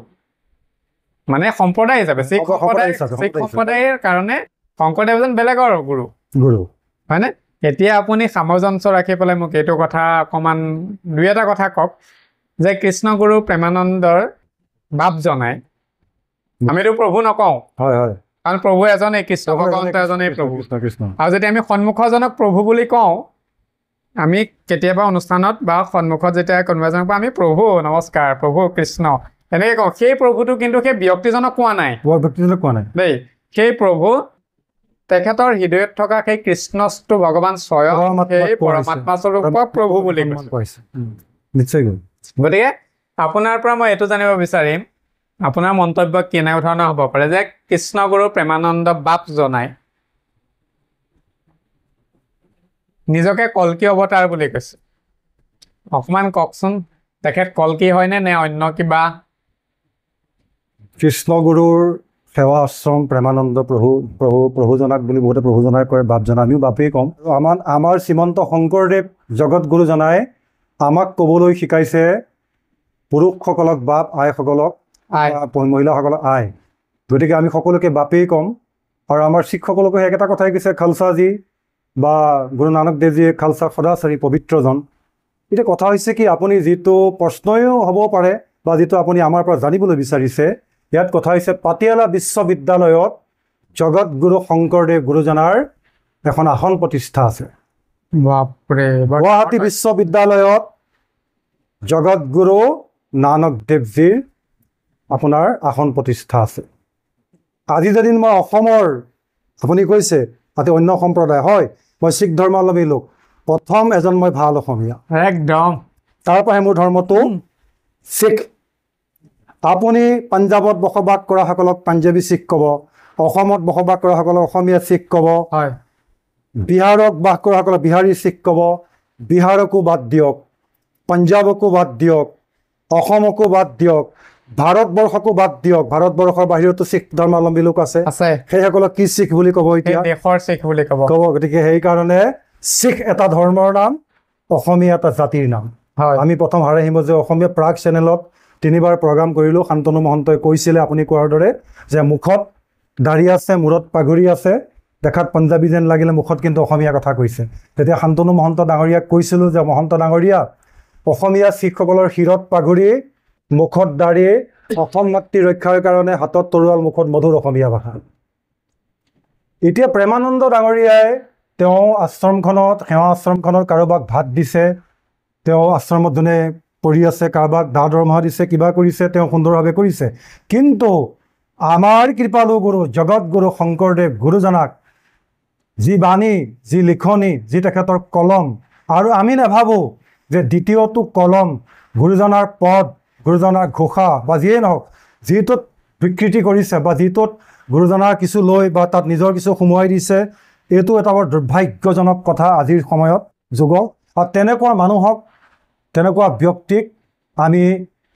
মানে সম্প্ৰদায় হিচাপে শিখ সম্প্ৰদায়ৰ কাৰণে শংকৰদেৱ এজন বেলেগৰ গুৰু হয়নে এতিয়া আপুনি সামঞ্জস্য ৰাখি পেলাই মোক এইটো কথা অকণমান দুই এটা কথা কওক যে কৃষ্ণগুৰু প্ৰেমানন্দৰ বাপ জনাই আমিতো প্ৰভু নকওঁ হয় হয় কাৰণ প্ৰভু এজনেই কৃষ্ণ ভগৱন্ত এজনেই প্ৰভু আৰু যদি আমি সন্মুখজনক প্ৰভু বুলি কওঁ আমি কেতিয়াবা অনুষ্ঠানত বা সন্মুখত যেতিয়া কোনোবা এজনক কওঁ আমি প্ৰভু নমস্কাৰ প্ৰভু কৃষ্ণ এনেকৈ কওঁ সেই প্ৰভুটো কিন্তু সেই ব্যক্তিজনক কোৱা নাই দেই সেই প্ৰভু তেখেতৰ হৃদয়ত থকা সেই কৃষ্ণটো ভগৱান স্বয়ং সেই পৰমাত্মা স্বৰূপক প্ৰভু বুলি কৈছে নিশ্চয় গতিকে আপোনাৰ পৰা মই এইটো জানিব বিচাৰিম আপোনাৰ মন্তব্য কেনে ধৰণৰ হ'ব পাৰে যে কৃষ্ণগুৰু প্ৰেমানন্দ বাপ জনাই নিজকে কল্কি অৱতাৰ বুলি কৈছে অকণমান কওকচোন তেখেত কল্কি হয়নে নে অন্য কিবা কৃষ্ণগুৰুৰ সেৱা আশ্ৰম প্ৰেমানন্দ প্ৰভুজনাক বুলি বহুতে প্ৰভুজনাই কয় বাপজনা আমিও বাপেই ক'ম আমাৰ শ্ৰীমন্ত শংকৰদেৱ জগতগুৰুজনাই আমাক ক'বলৈ শিকাইছে পুৰুষসকলক বাপ আইসকলক মহিলাসকলক আই গতিকে আমি সকলোকে বাপেই ক'ম আৰু আমাৰ শিক্ষকসকলকো একেটা কথাই কৈছে খালছাজী বা গুৰু নানক দেৱজীয়ে খালছা সদাচাৰী পবিত্ৰজন এতিয়া কথা হৈছে কি আপুনি যিটো প্ৰশ্নও হ'ব পাৰে বা যিটো আপুনি আমাৰ পৰা জানিবলৈ বিচাৰিছে ইয়াত কথা হৈছে পাটিয়ালা বিশ্ববিদ্যালয়ত জগতগুৰু শংকৰদেৱ গুৰুজনাৰ এখন আসন প্ৰতিষ্ঠা আছে গুৱাহাটী বিশ্ববিদ্যালয়ত জগতগুৰু নানক দেৱজীৰ আপোনাৰ আসন প্ৰতিষ্ঠা আছে আজি যদি মই অসমৰ আপুনি কৈছে তাতে অন্য সম্প্ৰদায় হয় মই শিখ ধৰ্মাৱলম্বী লোক প্ৰথম এজন মই ভাল অসমীয়া একদম তাৰ পৰাহে মোৰ ধৰ্মটো শিখ আপুনি পাঞ্জাৱত বসবাস কৰাসকলক পাঞ্জাবী শিখ ক'ব অসমত বসবাস কৰাসকলক অসমীয়া শিখ ক'ব হয় বিহাৰত বাস কৰাসকলক বিহাৰী শিখ ক'ব বিহাৰকো বাদ দিয়ক পাঞ্জাৱকো বাদ দিয়ক অসমকো বাদ দিয়ক ভাৰতবৰ্ষকো বাদ দিয়ক ভাৰতবৰ্ষৰ বাহিৰতো শিখ ধৰ্মাৱলম্বী লোক আছে সেইসকলক কি শিখ বুলি ক'ব এতিয়া দেশৰ শিখ বুলি ক'ব গতিকে সেইকাৰণে শিখ এটা ধৰ্মৰ নাম অসমীয়া এটা জাতিৰ নাম আমি প্ৰথম হাৰে আহিব যে অসমীয়া প্ৰাগ চেনেলত 3বাৰ প্ৰগ্ৰাম কৰিলোঁ শান্তনু মহন্তই কৈছিলে আপুনি কোৱাৰ দৰে যে মুখত দাঢ়ি আছে মূৰত পাগুৰি আছে দেখাত পাঞ্জাবী যেন লাগিলে মুখত কিন্তু অসমীয়া কথা কৈছে তেতিয়া শান্তনু মহন্ত ডাঙৰীয়াক কৈছিলোঁ যে মহন্ত ডাঙৰীয়া অসমীয়া শিখসকলৰ শিৰত পাগুৰি মুখত দাঢ়ি অসম মাতৃ ৰক্ষাৰ কাৰণে হাতত তৰোৱাল মুখত মধুৰ অসমীয়া ভাষা এতিয়া প্ৰেমানন্দ ডাঙৰীয়াই তেওঁ আশ্ৰমখনত সেৱা আশ্ৰমখনত কাৰোবাক ভাত দিছে তেওঁ আশ্ৰমত যোনে পঢ়ি আছে কাৰোবাক দৰমহা দিছে কিবা কৰিছে তেওঁ সুন্দৰভাৱে কৰিছে কিন্তু আমাৰ কৃপালু গুৰু জগতগুৰু শংকৰদেৱ গুৰুজনাক যি বাণী যি লিখনি যি তেখেতৰ কলম আৰু আমি নাভাবোঁ যে দ্বিতীয়টো কলম গুৰুজনাৰ পদ গুৰুজনাৰ ঘোষা বা যিয়ে নহওক যিটোত বিকৃতি কৰিছে বা যিটোত গুৰুজনাৰ কিছু লৈ বা তাত নিজৰ কিছু সোমোৱাই দিছে, এইটো এটা বৰ দুৰ্ভাগ্যজনক কথা আজিৰ সময়ত যুগত। আৰু তেনেকুৱা মানুহক, তেনেকুৱা ব্যক্তিক আমি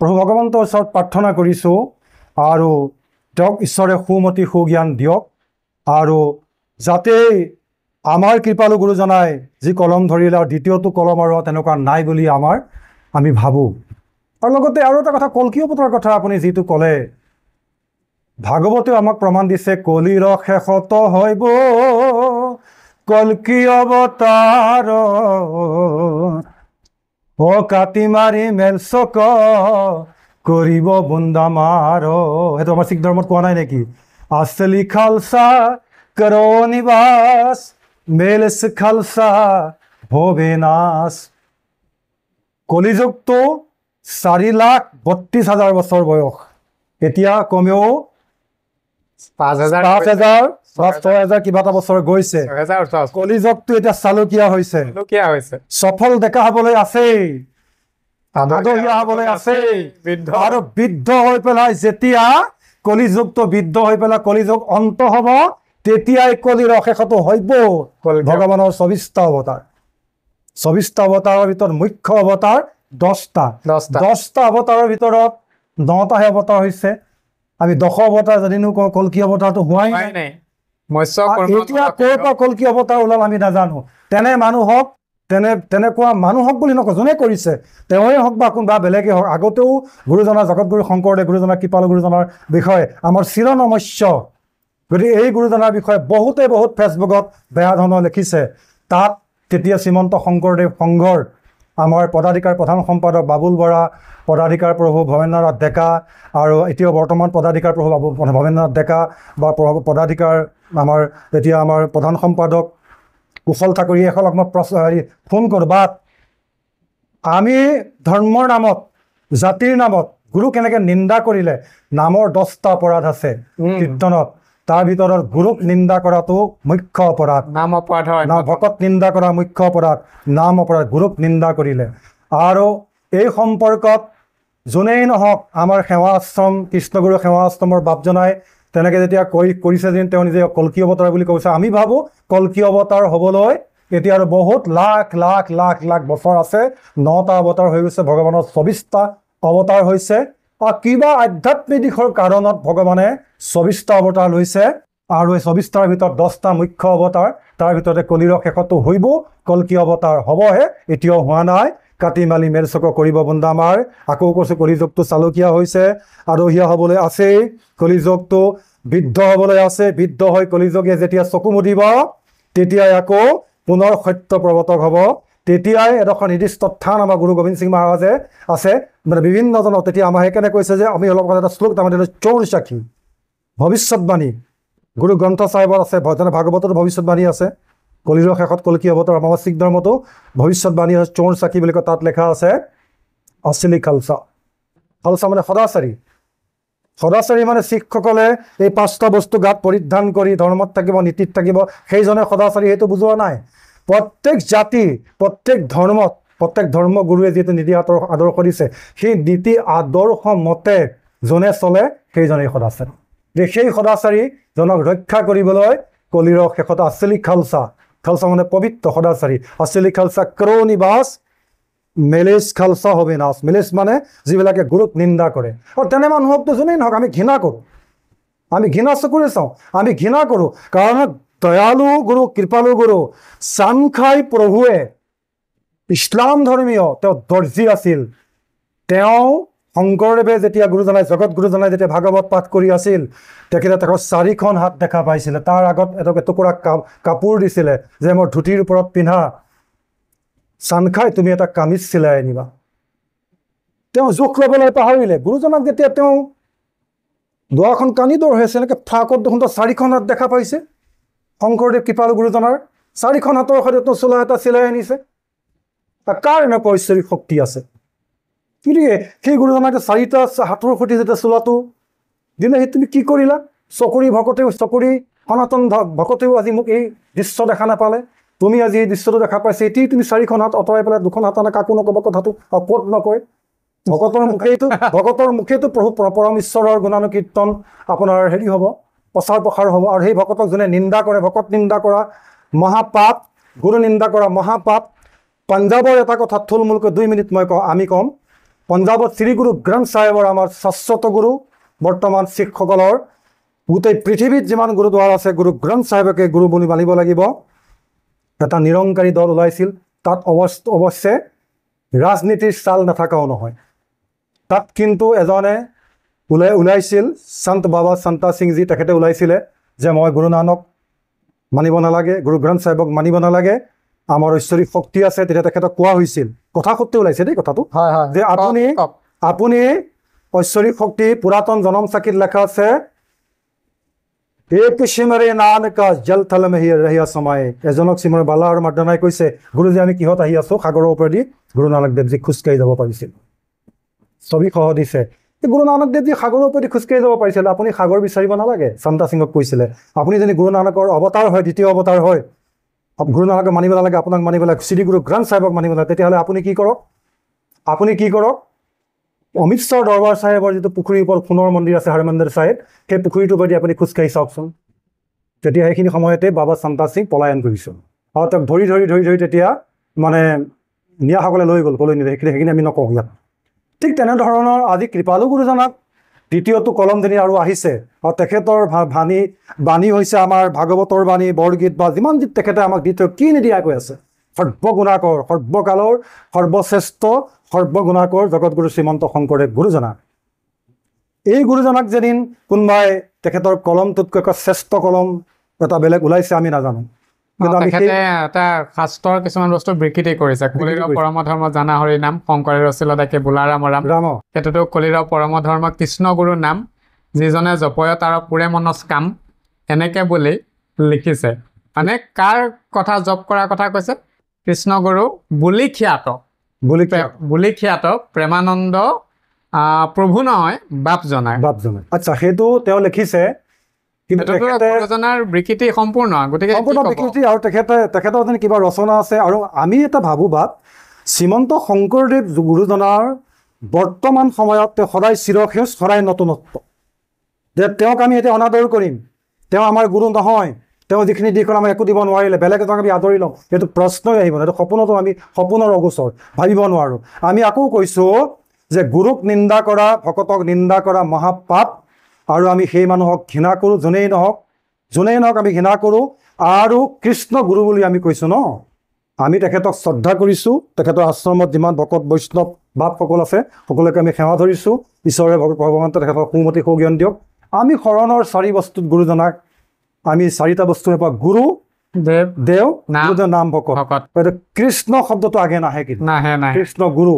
প্ৰভু ভগৱন্তৰ ওচৰত প্ৰাৰ্থনা কৰিছোঁ আৰু তেওঁক ঈশ্বৰে সুমতি সুজ্ঞান দিয়ক, আৰু যাতে আমাৰ কৃপালু গুৰুজনাই যি কলম ধৰিলে আৰু দ্বিতীয়টো কলম আৰু তেনেকুৱা নাই বুলি আমি ভাবোঁ। আৰু লগতে আৰু এটা কথা, কল্কি অৱতাৰৰ কথা আপুনি যিটো ক'লে, ভাগৱতেও আমাক প্ৰমাণ দিছে, কলিৰ শেষত হইব কল্কি অৱতাৰ, কাটি মাৰি মেলচক কৰিব বুন্দামাৰ। সেইটো আমাৰ শিখ ধৰ্মত কোৱা নাই নেকি? আছলি খালসা কৰো নিবাস, মেলচ খালসা ভবে নাশ। কলিযুগটো 4,32,000 বছৰ বয়স, এতিয়া কমেও 5,000 বা 6,000 কিবা এটা বছৰ গৈছে। কলিযুগটো এতিয়া চালুকীয়া হৈছে, সফল ডেকা হবলৈ আছেই, আদহীয়া হবলৈ আছেই, আৰু বৃদ্ধ হৈ পেলাই যেতিয়া কলিযুগটো বৃদ্ধ হৈ পেলাই কলিযুগ অন্ত হব, তেতিয়াই কলিৰ অশেষতো হইব ভগৱানৰ 24টা অৱতাৰ। 24টা অৱতাৰৰ ভিতৰত মুখ্য অৱতাৰ 10টা। 10টা অৱতাৰৰ ভিতৰত 9টাহে অৱতাৰ হৈছে। আমি 10 অৱতাৰ যদিনো কওঁ, কল্কি অৱতাৰটো হোৱাই নাই। এতিয়া ক'ৰ পৰা কল্কি অৱতাৰ ওলাল আমি নাজানো। তেনেকুৱা মানুহক বুলি নকওঁ, যোনে কৰিছে তেওঁৱে হওক বা কোনোবা বেলেগে হওক, আগতেও গুৰুজনা জগতগুৰু শংকৰদেৱ গুৰুজনা কৃপালু গুৰুজনাৰ বিষয়ে আমাৰ চিৰনমস্য। গতিকে এই গুৰুজনাৰ বিষয়ে বহুত ফেচবুকত বেয়া ধৰণৰ লিখিছে। তাত তেতিয়া শ্ৰীমন্ত শংকৰদেৱ সংঘৰ আমাৰ পদাধিকাৰ প্ৰধান সম্পাদক বাবুল বৰা, পদাধিকাৰ প্ৰভু ভৱেন্দ্ৰনাথ ডেকা, আৰু এতিয়াও বৰ্তমান পদাধিকাৰ প্ৰভু ভৱেন্দ্ৰনাথ ডেকা, বা পদাধিকাৰ এতিয়া আমাৰ প্ৰধান সম্পাদক কুশল ঠাকুৰীয়ে এখনক মই ফোন কৰোঁ, বাট আমি ধৰ্মৰ নামত, জাতিৰ নামত গুৰু কেনেকৈ নিন্দা কৰিলে। নামৰ 10টা অপৰাধ আছে কীৰ্তনত, তাৰ ভিতৰত গুৰুক নিন্দা কৰাটো মুখ্য অপৰাধ। নাম অপৰাধ হয়, ভকত নিন্দা কৰা মুখ্য অপৰাধ, নাম অপৰাধ, গুৰুক নিন্দা কৰিলে। আৰু এই সম্পৰ্কত যোনেই নহওক, আমাৰ সেৱা আশ্ৰম, কৃষ্ণগুৰু সেৱা আশ্ৰমৰ বাপজনাই তেনেকৈ যেতিয়া কৰিছে যেন তেওঁ নিজে কল্কি অৱতাৰ বুলি কৈছে, আমি ভাবোঁ কল্কি অৱতাৰ হ'বলৈ এতিয়া আৰু বহুত লাখ লাখ লাখ লাখ বছৰ আছে। 9টা অৱতাৰ হৈ গৈছে, ভগৱানৰ 24টা অৱতাৰ হৈছে। আৰু কিবা আধ্যাত্মিক দিশৰ কাৰণত ভগৱানে 24টা অৱতাৰ লৈছে, আৰু এই 24টাৰ ভিতৰত 10টা মুখ্য অৱতাৰ, তাৰ ভিতৰতে কলিৰ শেষতো হইব কল্কি অৱতাৰ হ'বহে, এতিয়াও হোৱা নাই। কাটি মালি মেলচক কৰিব বুন্দামাৰ। আকৌ কৈছোঁ, কলিযুগটো চালুকীয়া হৈছে, আদহীয়া হ'বলৈ আছেই, কলিযুগটো বৃদ্ধ হ'বলৈ আছে। বৃদ্ধ হৈ কলিযুগে যেতিয়া চকু মুদিব, তেতিয়াই আকৌ পুনৰ সত্য প্ৰৱৰ্তক হ'ব। তেতিয়াই এডোখৰ নিৰ্দিষ্ট স্থান আমাৰ গুৰু গোবিন্দ সিং মহাৰাজে আছে, বিভিন্নজনক তেতিয়া আমাৰ সেইকাৰণে কৈছে যে আমি অলপ এটা শ্লোক তাৰমানে চৌৰ সাক্ষী ভৱিষ্যতবাণী গুৰু গ্ৰন্থ চাহিবত আছে, ভাগৱততো ভৱিষ্যতবাণী আছে। কলিৰ শেষত কল্কি অৱতাৰ, আমাৰ শিখ ধৰ্মতো ভৱিষ্যতবাণী আছে, চৌৰ সাক্ষী বুলি কয়। তাত লেখা আছে আছলি খালসা। খালসা মানে সদাচাৰী। সদাচাৰী মানে শিখসকলে এই 5টা বস্তু গাত পৰিধান কৰি ধৰ্মত থাকিব, নীতিত থাকিব, সেইজনে সদাচাৰী, সেইটো বুজোৱা নাই। প্ৰত্যেক জাতি, প্ৰত্যেক ধৰ্মত, প্ৰত্যেক ধৰ্মগুৰুৱে যিটো নীতি আদৰ্শ দিছে, সেই নীতি আদৰ্শ মতে যোনে চলে সেইজনেই সদাচাৰী। সেই সদাচাৰীজনক ৰক্ষা কৰিবলৈ কলিৰ শেষত আছলি খালসা, খালসা মানে পবিত্ৰ সদাচাৰী, আছলি খালসা কৰো নিবাস, মেলেচ খালসা হবে নাশ। মেলেচ মানে যিবিলাকে গুৰুক নিন্দা কৰে। আৰু তেনে মানুহকতো যোনেই নহওক আমি ঘৃণা কৰোঁ, আমি ঘৃণা চকুৰে চাওঁ, আমি ঘৃণা কৰোঁ। কাৰণ দয়ালু গুৰু, কৃপালু গুৰু চাংখাই প্ৰভুৱে ইছলাম ধৰ্মীয়, তেওঁ দৰ্জী আছিল। তেওঁ শংকৰদেৱে যেতিয়া গুৰুজনাই জগত গুৰুজনাই যেতিয়া ভাগৱত পাঠ কৰি আছিল, তেখেতে তেওঁৰ 4খন হাত দেখা পাইছিলে। তাৰ আগত এটুকুৰা কাপোৰ দিছিলে যে মোৰ ধুতিৰ ওপৰত পিন্ধা, চানখাই তুমি এটা কামিজ চিলাই আনিবা। তেওঁ জোখ ল'বলৈ পাহৰিলে। গুৰুজনাক যেতিয়া তেওঁ দুৱাৰখন কানি দৌৰ হৈ আছে, এনেকৈ ফাকত দেখোন 4খন হাত দেখা পাইছে। শংকৰদেৱ কৃপালু গুৰুজনাৰ 4খন হাতৰ সৈতে চোলা এটা চিলাই আনিছে। কাৰ এনেকুৱা ঐশ্বৰিক শক্তি আছে? গতিকে সেই গুৰুজনাকে 4টা হাতৰ সৈতে যেতিয়া চোলাটো দিলে, সেই তুমি কি কৰিলা? চকুৰি সনাতন ভকতেও আজি মোক এই দৃশ্য দেখা নাপালে, তুমি আজি এই দৃশ্যটো দেখা পাইছে, এতিয়াই তুমি 4খন হাত আঁতৰাই পেলাই 2খন হাত আনে, কাকো নক'ব কথাটো, ক'ত নকয়। ভকতৰ মুখেইতো প্ৰভু পৰম ঈশ্বৰৰ গুণানুকীৰ্তন আপোনাৰ হেৰি হ'ব, প্ৰচাৰ প্ৰসাৰ হ'ব আৰু সেই ভকতক যোনে নিন্দা কৰে, ভকত নিন্দা কৰা মহাপাপ, গুৰু নিন্দা কৰা মহাপাপ। পঞ্জাৱৰ এটা কথা থুলমূলকৈ 2 মিনিট আমি ক'ম। পঞ্জাৱত শ্ৰী গুৰু গ্ৰন্থ চাহেবৰ আমাৰ শাশ্বত গুৰু, বৰ্তমান শিখসকলৰ গোটেই পৃথিৱীত যিমান গুৰুদ্বাৰ আছে গুৰু গ্ৰন্থ চাহেবকে গুৰু বুলি মানিব লাগিব। এটা নিৰংকাৰী দল ওলাইছিল, তাত অৱশ্যে ৰাজনীতিৰ চাল নাথাকাও নহয়। তাত কিন্তু এজনে ওলাইছিল, সন্ত বাবা সন্তা সিংজী, তেখেতে ওলাইছিলে যে মই গুৰু নানক মানিব নালাগে, গুৰু গ্ৰন্থ চাহেবক মানিব নালাগে, আমাৰ ঐশ্বৰিক শক্তি আছে। তেতিয়া তেখেতক কোৱা হৈছিল, কথা সত্য ওলাইছে দেই কথাটো, যে আপুনি ঐশ্বৰিক শক্তি পুৰাতন জনম চাকিত লেখা আছে, এক সিমৰে নানকা জল থল মে ৰহিয়া সমায়ে। এজনক চিমৰে বালা আৰু মাৰ্দনাই কৈছে, গুৰুজী আমি কিহত আহি আছো? সাগৰৰ ওপৰেদি গুৰু নানক দেৱজী খোজকাঢ়ি যাব পাৰিছিল। ছবি সহ দিছে, গুৰু নানক দেৱজী সাগৰৰ ওপৰেদি খোজকাঢ়ি যাব পাৰিছিল, আপুনি সাগৰ বিচাৰিব নালাগে। সন্তা সিঙক কৈছিলে, আপুনি যদি গুৰু নানকৰ অৱতাৰ হয়, দ্বিতীয় অৱতাৰ হয়, গুৰু নানকক মানিব নালাগে, আপোনাক মানিব লাগে, শ্ৰী গুৰু গ্ৰন্থ চাহেবক মানিব লাগে। তেতিয়াহ'লে আপুনি কি কৰক? অমৃতসৰ দৰবাৰ চাহেবৰ যিটো পুখুৰীৰ ওপৰত সোণৰ মন্দিৰ আছে, হৰমন্দিৰ চাহেব, সেই পুখুৰীটোৰ ওপৰেদি আপুনি খোজকাঢ়ি চাওকচোন। তেতিয়া সেইখিনি সময়তে বাবা সন্তা সিং পলায়ন কৰিছিল আৰু তেওঁক ধৰি তেতিয়া মানে নিয়াসকলে লৈ গ'ল, ক'লৈ নিলে সেইখিনি আমি নকওঁ ইয়াত। ঠিক তেনেধৰণৰ আজি কৃপালু গুৰুজনাক দ্বিতীয়টো কলমধেনি আৰু আহিছে, আৰু তেখেতৰ বাণী হৈছে আমাৰ ভাগৱতৰ বাণী, বৰগীত বা যিমান যি তেখেতে আমাক দি থৈ কি নিদিয়াকৈ আছে। সৰ্বগুণাকৰ, সৰ্বকালৰ সৰ্বশ্ৰেষ্ঠ সৰ্বগুণাকৰ জগতগুৰু শ্ৰীমন্ত শংকৰদেৱ গুৰুজনা। এই গুৰুজনাক যেদিন কোনোবাই তেখেতৰ কলমটোতকৈ শ্ৰেষ্ঠ কলম এটা বেলেগ ওলাইছে আমি নাজানো, কিন্তু তেখেতে এটা শাস্ত্ৰৰ কিছুমান বস্তু বিকৃতি কৰিছে। কলিৰ পৰম ধৰ্ম জানা হৰি নাম, শংকৰে ৰচিলে তাকে বোলাৰাম ৰাম। সেইটোতো কলিৰ পৰম ধৰ্ম কৃষ্ণ গুৰুৰ নাম, যিজনে জপয় তাৰ পুৰে মনস কাম, এনেকে বুলি লিখিছে। মানে কাৰ কথা জপ কৰাৰ কথা কৈছে? কৃষ্ণ গুৰু বুলি খ্যাত প্ৰেমানন্দ প্ৰভু নহয় বাপ জনাই। আচ্ছা, সেইটো তেওঁ লিখিছে, কিন্তু গুৰুজনাৰ বিকৃতি সম্পূৰ্ণ, গতিকে বিকৃতি। আৰু তেখেতৰ যেন কিবা ৰচনা আছে। আৰু আমি এটা ভাবোঁ বাপ, শ্ৰীমন্ত শংকৰদেৱ গুৰুজনাৰ বৰ্তমান সময়ত তেওঁ সদায় চিৰসেউজ, সদায় নতুনত্ব, যে তেওঁক আমি এতিয়া অনাদৰ কৰিম, তেওঁ আমাৰ গুৰু নহয়, তেওঁ যিখিনি দিশত আমাক একো দিব নোৱাৰিলে, বেলেগ এজনক আমি আদৰি লওঁ, সেইটো প্ৰশ্নই আহিব নাই। এইটো সপোনতো আমি সপোনৰ অগোচৰ, ভাবিব নোৱাৰোঁ। আমি আকৌ কৈছোঁ যে গুৰুক নিন্দা কৰা, ভকতক নিন্দা কৰা মহাপাপ, আৰু আমি সেই মানুহক ঘৃণা কৰোঁ, যোনেই নহওক আমি ঘৃণা কৰোঁ। আৰু কৃষ্ণ গুৰু বুলি আমি কৈছোঁ ন, আমি তেখেতক শ্ৰদ্ধা কৰিছোঁ। তেখেতৰ আশ্ৰমত যিমান ভকত বৈষ্ণৱ বাপসকল আছে সকলোকে আমি সেৱা ধৰিছোঁ। ঈশ্বৰে ভগৱন্তে তেখেতক সুমতি সুজ্ঞান দিয়ক। আমি শৰণৰ 4 বস্তুত গুৰুজনাক আমি 4টা বস্তুৰে পৰা গুৰু, দেৱ, নাম, ভকত। কৃষ্ণ শব্দটো আগে নাহে, কিন্তু কৃষ্ণ গুৰু,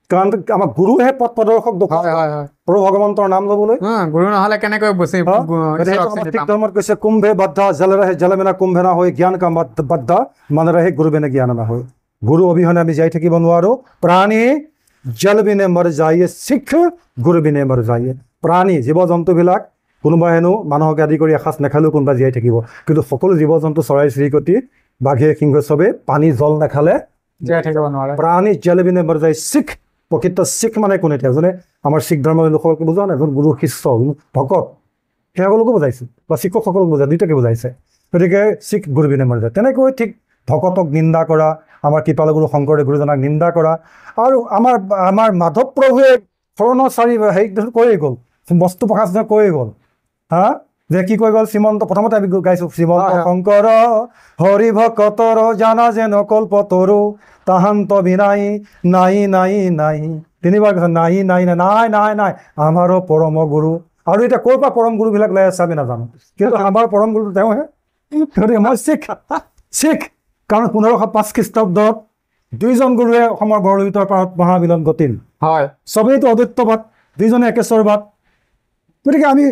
কাৰণ আমাৰ গুৰুহে পথ প্ৰদৰ্শক, প্ৰভু ভগৱন্তৰ নাম ল'বলৈ। গুৰু নহ'লে কেনেকৈ শিখ ধৰ্মত কৈছে কুম্ভে বাদ্ধা জল ৰহে জল মেনা কুম্ভে না হৈ, জ্ঞান কা বাদ্ধা মান ৰহে গুৰু বিনে জ্ঞান না হৈ। গুৰু অবিহনে আমি জীয়াই থাকিব নোৱাৰোঁ। প্ৰাণী জল বিনে মৰ যায়ে, শিখ গুৰু বিনে মৰ যায়ে। প্ৰাণী জীৱ জন্তুবিলাক কোনোবাই হেনো মানুহক আদি কৰি এসাঁজ নেখালেও কোনোবা জীয়াই থাকিব, কিন্তু সকলো জীৱ জন্তু চৰাই চিৰিকটি বাঘে সিংহ চবে পানী জল নেখালে জীয়াই থাকিব নোৱাৰে। প্ৰাণী জল বিনে মৰ যায়, শিখ। প্ৰকৃত শিখ মানে কোন? এতিয়া যোনে আমাৰ শিখ ধৰ্মৰ লোকসকলকে বুজোৱা নাই, এজন গুৰু শিষ্য ভকত, সেইসকলকো বুজাইছে, বা শিক্ষকসকলক বুজায়, দুইটাকে বুজাইছে। গতিকে শিখ গুৰু বিনে মৰ যায়। তেনেকৈ ঠিক ভকতক নিন্দা কৰা, আমাৰ কৃপালু গুৰু শংকৰদেৱ গুৰুজনাক নিন্দা কৰা, আৰু আমাৰ মাধৱ প্ৰভুৱে শৰণৰ 4 হেৰি কৈয়ে গ'ল, বস্তু প্ৰকাশ কৈয়ে গ'ল। যে কি কৈ গ'ল? শ্ৰীমন্ত, প্ৰথমতে আমি গাইছোঁ, শ্ৰীমন্ত শংকৰ হৰি ভকতৰ জানা যেন কল্পতৰু, তাহান্ত বিনাই নাই নাই নাই। 3বাৰ কৈছে নাই নাই নাই নাই নাই নাই আমাৰো পৰম গুৰু। আৰু এতিয়া ক'ৰ পৰা পৰম গুৰুবিলাক লৈ আছে আমি নাজানো, কিন্তু আমাৰ পৰম গুৰু তেওঁহে। গতিকে মই শিখ, কাৰণ 1505 খ্ৰীষ্টাব্দত 2জন গুৰুৱে অসমৰ বৰলোহিতৰ পাৰত মহামিলন ঘটিল। চবেইতো অদ্বৈতবাদ, 2জনে একেশ্বৰবাদ। গতিকে আমি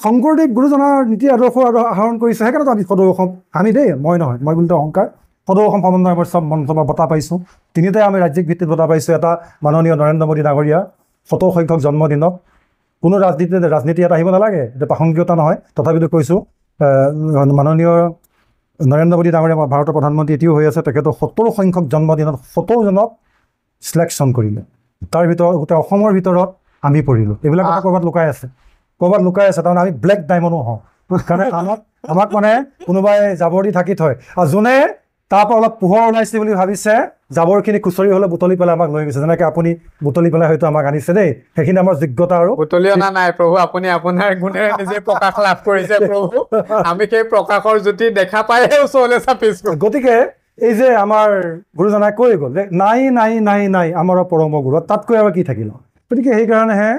শংকৰদেৱ গুৰুজনাৰ নীতি আদৰ্শ আহৰণ কৰিছোঁ, সেইকাৰণে আমি সদৌ অসম, আমি দেই, মই নহয়, মই বুলি অহংকাৰ, সদৌ অসম সমন্বয় মই চব মঞ্চ বঁটা পাইছোঁ। 3টাই আমি ৰাজ্যিক ভিত্তিত বঁটা পাইছোঁ। এটা মাননীয় নৰেন্দ্ৰ মোদী ডাঙৰীয়া 70 সংখ্যক জন্মদিনত। কোনো ৰাজনীতি ইয়াত আহিব নালাগে, এইটো প্ৰাসংগিকতা নহয়, তথাপিতো কৈছোঁ। মাননীয় নৰেন্দ্ৰ মোদী ডাঙৰীয়া ভাৰতৰ প্ৰধানমন্ত্ৰী এতিয়াও হৈ আছে, তেখেতৰ 70 সংখ্যক জন্মদিনত 70জনক চিলেকশ্যন কৰিলে। তাৰ ভিতৰত গোটেই অসমৰ ভিতৰত আমি পৰিলোঁ। এইবিলাক কথা ক'ৰবাত লুকাই আছে, তাৰমানে আমি ব্লেক ডায়মণ্ডো হওঁ। কাৰণে আমাক মানে কোনোবাই জাবৰ দি ঢাকি থয় আৰু যোনে তাৰ পৰা অলপ পোহৰ ওলাইছে বুলি ভাবিছে জাবৰখিনি খুচৰি হ'লে বুটলি পেলাই আমাক লৈ গৈছে যেনেকৈ আপুনি বুটলি পেলাই হয়তো আমাক আনিছে দেই সেইখিনি আমাৰ যোগ্যতা আৰু বুটলি অনা নাই প্ৰভু আপুনি আপোনাৰ গুণেৰে নিজে প্ৰকাশ লাভ কৰিছে প্ৰভু আমি সেই প্ৰকাশৰ জ্যোতি দেখা পাইহে ওচৰলৈ চাপিছো গতিকে এই যে আমাৰ গুৰুজনাই কৈ গ'ল যে নাই নাই নাই নাই আমাৰ পৰম গুৰু তাতকৈ আৰু কি থাকিল গতিকে সেইকাৰণেহে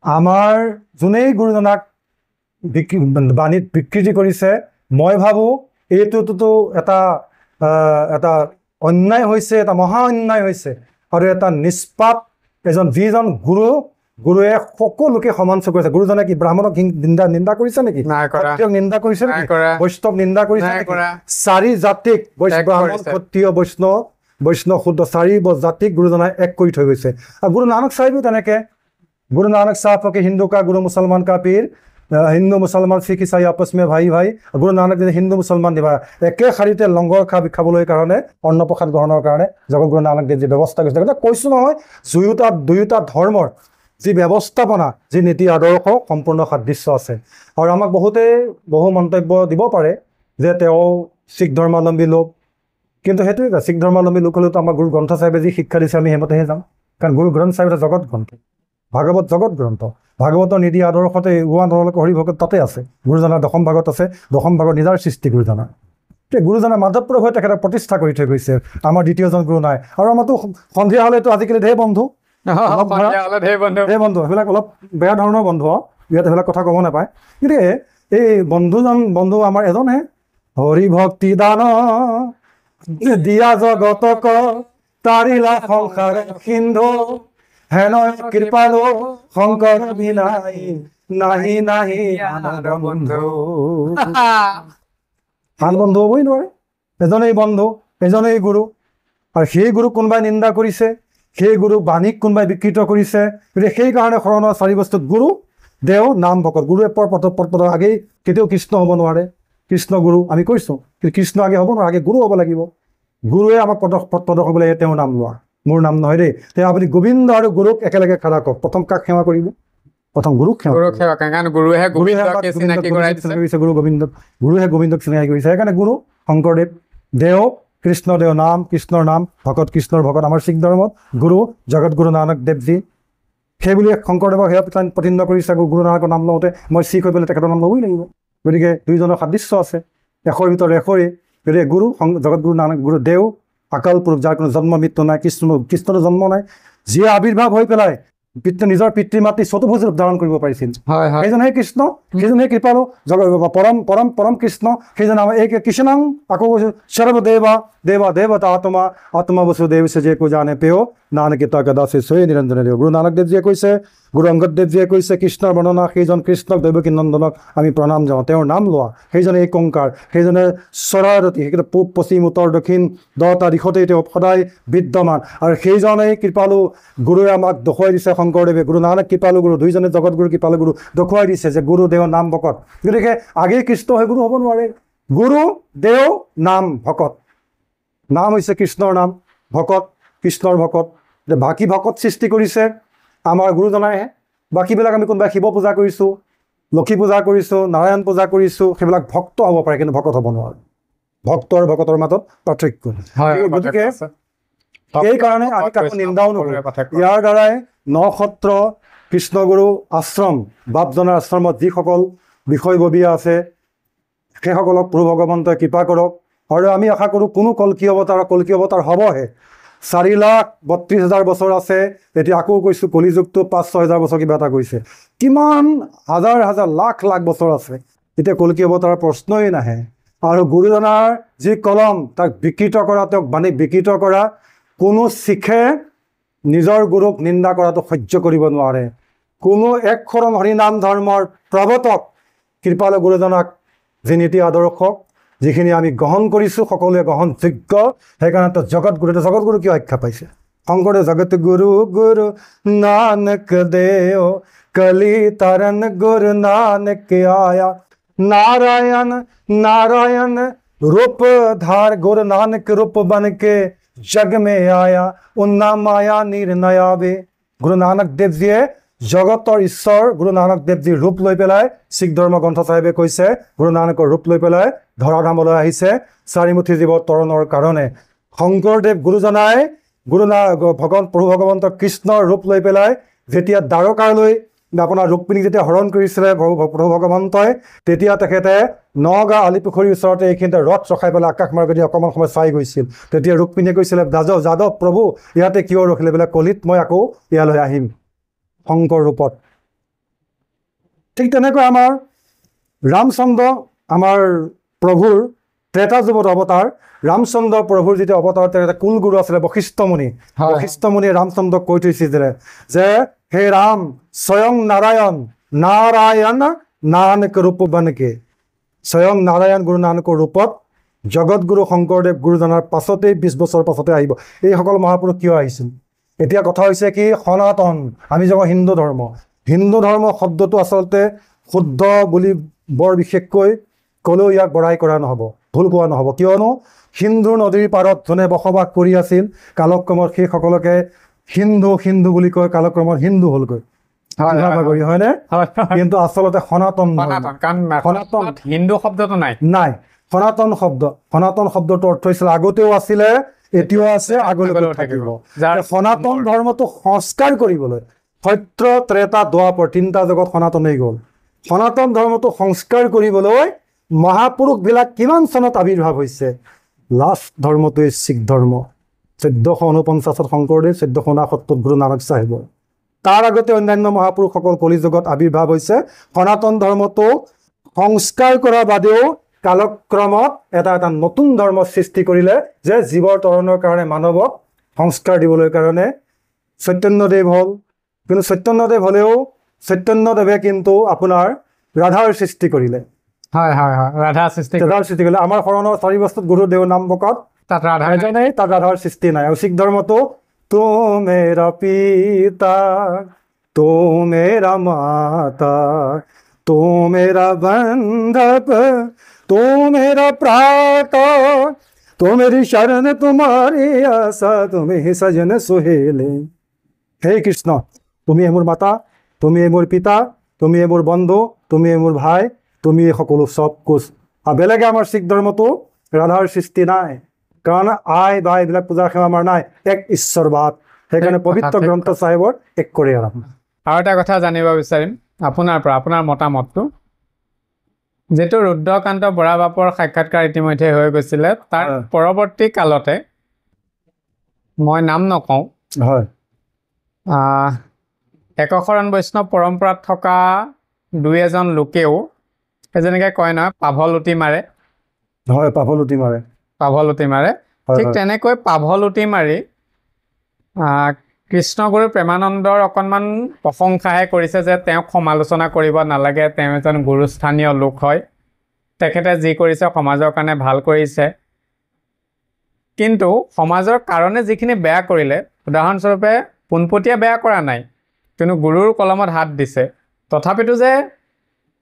আমাৰ যোনেই গুৰুজনাক বাণীত বিকৃতি কৰিছে মই ভাবোঁ এইটোতো এটা অন্যায় হৈছে এটা মহা অন্যায় হৈছে আৰু এটা নিষ্পাপ যিজন গুৰুৱে সকলোকে সমান চকুৰে গুৰুজনে কি ব্ৰাহ্মণক নিন্দা কৰিছে নেকি ক্ষত্ৰিয়ক নিন্দা কৰিছে নেকি বৈষ্ণৱ নিন্দা কৰিছে নেকি চাৰি জাতিক ব্ৰাহ্মণ ক্ষত্ৰিয় বৈষ্ণৱ শুদ্ধ চাৰি জাতিক গুৰুজনাই এক কৰি থৈ গৈছে আৰু গুৰু নানক চাহিবো তেনেকে गुरु नानक साहब के हिंदू का गुरु मुसलमान का पीर हिंदू मुसलमान सिख ईसाई आपस में भाई भाई गुरु नानक देव हिंदू मुसलमान दिवा एके शारीते लंगर खाবলৈ কাৰণে অন্নপ্ৰসাদ গ্ৰহণৰ কাৰণে জগত গুৰু নানক দেৱ যি ব্যৱস্থা কৰিছে কিন্তু কৈছো নহয় দুয়োটা ধৰ্মৰ যি ব্যৱস্থাপনা যি নীতি আদৰ্শ সম্পূৰ্ণ সাদৃশ্য আছে আৰু আমাক বহু মন্তব্য দিব পাৰে যে তেওঁ শিখ ধৰ্মাৱলম্বী লোক কিন্তু সেইটোৱে শিখ ধৰ্মাৱলম্বী লোক হ'লেতো আমাৰ গুৰু গ্ৰন্থ চাহিবে যি শিক্ষা দিছে আমি সেইমতেহে যাম কাৰণ গুৰু গ্ৰন্থ চাহিব জগত গ্ৰন্থ ভাগৱত জগত গ্ৰন্থ ভাগৱতৰ নীতি আদৰ্শতে উৱা নৰলোক হৰি ভকত তাতে আছে গুৰুজনাৰ দশম ভাগত আছে দশম ভাগৰ নিজাৰ সৃষ্টি গুৰুজনাৰ গুৰুজনাৰ মাধৱপুৰ হৈ তেখেতক প্ৰতিষ্ঠা কৰি থৈ গৈছে আমাৰ দ্বিতীয়জন গুৰু নাই আৰু আমাৰতো সন্ধিয়া হ'লেতো আজিকালি ঢেৰ বন্ধু সেইবিলাক অলপ বেয়া ধৰণৰ বন্ধু ইয়াত সেইবিলাক কথা ক'ব নাপায় গতিকে এই বন্ধু আমাৰ এজনহে হৰি ভক্তি দান দিয়া জগতক তাৰিলা সংসাৰ সিন্ধু হেন কৃপালো শংকৰ বিনাই নাহি নাহি আন বন্ধু হ'বই নোৱাৰে এজনেই বন্ধু এজনেই গুৰু আৰু সেই গুৰুক কোনোবাই নিন্দা কৰিছে সেই গুৰু বাণীক কোনোবাই বিকৃত কৰিছে গতিকে সেইকাৰণে শৰণৰ চাৰি বস্তুত গুৰু দেও নাম ভকত গুৰুৱে পদৰ আগেই কেতিয়াও কৃষ্ণ হ'ব নোৱাৰে কৃষ্ণ গুৰু আমি কৈছোঁ কিন্তু কৃষ্ণ আগে হ'ব নোৱাৰে আগে গুৰু হ'ব লাগিব গুৰুৱে আমাক পদক হ'ব লাগে তেওঁৰ নাম লোৱা মোৰ নাম নহয় দেই তেওঁ আপুনি গোবিন্দ আৰু গুৰুক একেলগে খাৰা কওক প্ৰথম কাক সেৱা কৰিব প্ৰথম গুৰুক গুৰুহে গোবিন্দক চিনাকি কৰিছে সেইকাৰণে গুৰু শংকৰদেৱ দেও কৃষ্ণদেৱ নাম কৃষ্ণৰ নাম ভকত কৃষ্ণৰ ভকত আমাৰ শিখ ধৰ্মত গুৰু জগত গুৰু নানক দেৱজী সেইবুলি শংকৰদেৱক সেয়া প্ৰতিষ্ঠা কৰিছে গুৰু নানকৰ নাম লওঁতে মই শিখ হৈ পেলাই তেখেতৰ নাম ল'বই লাগিব গতিকে দুইজনৰ সাদৃশ্য আছে এশৰ ভিতৰত এশৰেই গতিকে গুৰু জগত গুৰু নানক গুৰু দেও আকাল পুৰুষ যাৰ কোনো জন্ম মৃত্যু নাই কৃষ্ণৰ জন্ম নাই যিয়ে আৱিৰ্ভাৱ হৈ পেলাই নিজৰ পিতৃ মাতৃ চতুৰ্ভুজ ৰূপ ধাৰণ কৰিব পাৰিছিল সেইজনহে কৃষ্ণ সেইজনহে কৃপালু পৰম কৃষ্ণ সেইজন আমাৰ এই কৃষ্ণাং আকৌ কৈছোঁ সৰ্বদেৱা দেৱা দেৱতা আত্মা বসুদেৱ যে কো জানে পেয় নানকিতা গদা সে সৈ নিৰঞ্জন দেৱ গুৰু নানক দেৱজীয়ে কৈছে গুৰু অংগদ দেৱজীয়ে কৈছে কৃষ্ণৰ বৰ্ণনা সেইজন কৃষ্ণক দৈৱকী নন্দনক আমি প্ৰণাম যাওঁ তেওঁৰ নাম লোৱা সেইজনে এই কংকাৰ সেইজনে চৰাৰতী সেইকেইটা পূব পশ্চিম উত্তৰ দক্ষিণ 10টা দিশতেই তেওঁ সদায় বিদ্যমান আৰু সেইজনেই কৃপালু গুৰুৱে আমাক দেখুৱাই দিছে শংকৰদেৱে গুৰু নানক কৃপালু গুৰু দুইজনে জগত গুৰু কৃপালু গুৰু দেখুৱাই দিছে যে গুৰু দেও নাম ভকত গতিকে আগেই কৃষ্ণ হৈ গুৰু হ'ব নোৱাৰে গুৰু দেও নাম ভকত নাম হৈছে কৃষ্ণৰ নাম ভকত কৃষ্ণৰ ভকত বাকী ভকত সৃষ্টি কৰিছে আমাৰ গুৰুজনাইহে বাকীবিলাক আমি কোনোবাই শিৱ পূজা কৰিছোঁ লক্ষী পূজা কৰিছোঁ নাৰায়ণ পূজা কৰিছোঁ সেইবিলাক ভক্ত হ'ব পাৰে কিন্তু ভকত হ'ব নোৱাৰে ভক্ত আৰু ভকতৰ মাজত পাৰ্থক্য গতিকে সেইকাৰণে আমি কাকো নিন্দাও নকৰোঁ ইয়াৰ দ্বাৰাই নক্ষত্ৰ কৃষ্ণগুৰু আশ্ৰম বাপজনাৰ আশ্ৰমত যিসকল বিষয়ববীয়া আছে সেইসকলক প্ৰভু ভগৱন্তই কৃপা কৰক আৰু আমি আশা কৰোঁ কোনো কল্কি অৱতাৰ হ'বহে 4,32,000 বছৰ আছে এতিয়া আকৌ কৈছোঁ কলিযুগটো 5-6 হাজাৰ বছৰ কিবা এটা কৈছে কিমান হাজাৰ লাখ বছৰ আছে এতিয়া কল্কি অৱতাৰৰ প্ৰশ্নই নাহে আৰু গুৰুজনাৰ যি কলম তাক বিকৃত কৰা তেওঁক বাণীক বিকৃত কৰা কোনো শিখে নিজৰ গুৰুক নিন্দা কৰাটো সহ্য কৰিব নোৱাৰে কোনো একশৰণ হৰিনাম ধৰ্মৰ প্ৰৱৰ্তক কৃপালু গুৰুজনাক যি নীতি আদৰ্শ যিখিনি আমি গ্ৰহণ কৰিছোঁ সকলোৱে গ্ৰহণযোগ্য সেইকাৰণে জগত গুৰু কিয় আখ্যা পাইছে শংকৰদেৱ জগত গুৰু নানক দেও কলি তৰণ গুৰু নানক আয়া नारायण रूप धार गुरु नानक रूप बन के जग में आया उन्ना माया निर्नया वे गुरु नानक देव जी জগতৰ ঈশ্বৰ গুৰু নানক দেৱজীৰ ৰূপ লৈ পেলাই শিখ ধৰ্ম গ্ৰন্থ চাহিবে কৈছে গুৰু নানকৰ ৰূপ লৈ পেলাই ধৰাধামলৈ আহিছে চাৰিমুঠি জীৱ তৰণৰ কাৰণে। শংকৰদেৱ গুৰুজনাই প্ৰভু ভগৱন্ত কৃষ্ণৰ ৰূপ লৈ পেলাই যেতিয়া দ্বাৰকালৈ আপোনাৰ ৰুক্মিণীক যেতিয়া হৰণ কৰিছিলে প্ৰভু ভগৱন্তই, তেতিয়া তেখেতে নগাঁও আলিপুখুৰীৰ ওচৰতে এইখিনিতে ৰথ ৰখাই পেলাই আকাশ মাৰ্গ দি অকণমান সময় চাই গৈছিল। তেতিয়া ৰুক্মিণীয়ে কৈছিলে যাদৱ প্ৰভু ইয়াতে কিয় ৰখিলে বোলে কলিত মই আকৌ ইয়ালৈ আহিম শংকৰ ৰূপত। ঠিক তেনেকৈ আমাৰ ৰামচন্দ্ৰ আমাৰ প্ৰভুৰ ত্ৰেতা যুগত অৱতাৰ ৰামচন্দ্ৰ প্ৰভুৰ যেতিয়া অৱতাৰ তেখেতে কুলগুৰু আছিলে বশিষ্ঠমুনি। বশিষ্ঠমুনিয়ে ৰামচন্দ্ৰক কৈ থৈছিলে যে হে ৰাম স্বয়ং নাৰায়ণ নানক ৰূপ বনকে। স্বয়ং নাৰায়ণ গুৰু নানকৰ ৰূপত জগতগুৰু শংকৰদেৱ গুৰুজনাৰ পাছতেই 20 বছৰ পাছতে আহিব। এইসকল মহাপুৰুষ কিয় আহিছিল? এতিয়া কথা হৈছে কি সনাতন আমি যে হিন্দু ধৰ্ম শব্দটো আচলতে শুদ্ধ বুলি বৰ বিশেষকৈ ক'লেও ইয়াক বঢ়াই কৰা নহ'ব, ভুল কোৱা নহ'ব। কিয়নো সিন্ধু নদীৰ পাৰত যোনে বসবাস কৰি আছিল কালক্ৰমত সেইসকলকে হিন্দু বুলি কয়, কালক্ৰমত হিন্দু হ'লগৈ হয়নে? কিন্তু আচলতে সনাতন হিন্দু শব্দটো নাই। সনাতন শব্দটো অৰ্থ হৈছিল আগতেও আছিলে এতিয়াও আছে আগলৈও থাকিব। সনাতন ধৰ্মটো সংস্কাৰ কৰিবলৈ সত্য ত্ৰেতা দ্বাপৰ 3টা জগত সনাতনেই গ'ল। সনাতন ধৰ্মটো সংস্কাৰ কৰিবলৈ মহাপুৰুষবিলাক কিমান চনত আৱিৰ্ভাৱ হৈছে? লাষ্ট ধৰ্মটোৱে শিখ ধৰ্ম 1449 শংকৰদেৱ 1469 গুৰু নানক চাহিব। তাৰ আগতে অন্যান্য মহাপুৰুষসকল কলিযুগত আৱিৰ্ভাৱ হৈছে। সনাতন ধৰ্মটো সংস্কাৰ কৰা বাদেও কালক্ৰমত এটা নতুন ধৰ্ম সৃষ্টি কৰিলে যে জীৱৰ তৰণৰ কাৰণে মানৱক সংস্কাৰ দিবলৈ কাৰণে চৈতন্যদেৱ হ'ল। কিন্তু চৈতন্যদেৱ হ'লেও চৈতন্যদেৱে কিন্তু আপোনাৰ ৰাধাৰ সৃষ্টি কৰিলে। ৰাধাৰ সৃষ্টি কৰিলে। আমাৰ শৰণৰ 4 বস্তুত গুৰুদেৱ নাম বকত তাত ৰাধাৰ সৃষ্টি নাই। আৰু শিখ ধৰ্মটো তো মেৰা পিতা তো মেৰা মাতা তো মেৰা বন্ধপ তো মেৰা প্ৰাতা তো মেৰি শৰণ তোমাৰি আশা তুমি সজন সুহেলে। হে কৃষ্ণ তুমি মোৰ মাতা, তুমি মোৰ পিতা, তুমি মোৰ বন্ধু, তুমি মোৰ ভাই, তুমি সকলো চব কোচ। আৰু বেলেগে আমাৰ শিখ ধৰ্মটো ৰাধাৰ সৃষ্টি নাই, কাৰণ আই বা এইবিলাক পূজা সেৱা আমাৰ নাই, এক ঈশ্বৰবাদ। সেইকাৰণে পবিত্ৰ গ্ৰন্থ চাহিবৰ এক কৰি আৰম্ভ। আৰু এটা কথা জানিব বিচাৰিম আপোনাৰ পৰা, আপোনাৰ মতামতটো। যিটো ৰুদ্ৰকান্ত বৰা বাপৰ সাক্ষাৎকাৰ ইতিমধ্যে হৈ গৈছিলে, তাৰ পৰৱৰ্তী কালতে মই নাম নকওঁ, হয়, একশৰণ বৈষ্ণৱ পৰম্পৰাত থকা 2-এজন লোকেও যেনেকৈ কয় নহয় পাভলুটি মাৰে। হয়, পাভলুটি মাৰে। ঠিক তেনেকৈ পাভলুটি মাৰি কৃষ্ণগুৰু প্ৰেমানন্দৰ অকণমান প্ৰশংসাহে কৰিছে যে তেওঁক সমালোচনা কৰিব নালাগে, তেওঁ এজন গুৰুস্থানীয় লোক হয়, তেখেতে যি কৰিছে সমাজৰ কাৰণে ভাল কৰিছে। কিন্তু সমাজৰ কাৰণে যিখিনি বেয়া কৰিলে, উদাহৰণস্বৰূপে পোনপটীয়া বেয়া কৰা নাই, কিন্তু গুৰুৰ কলমত হাত দিছে। তথাপিতো যে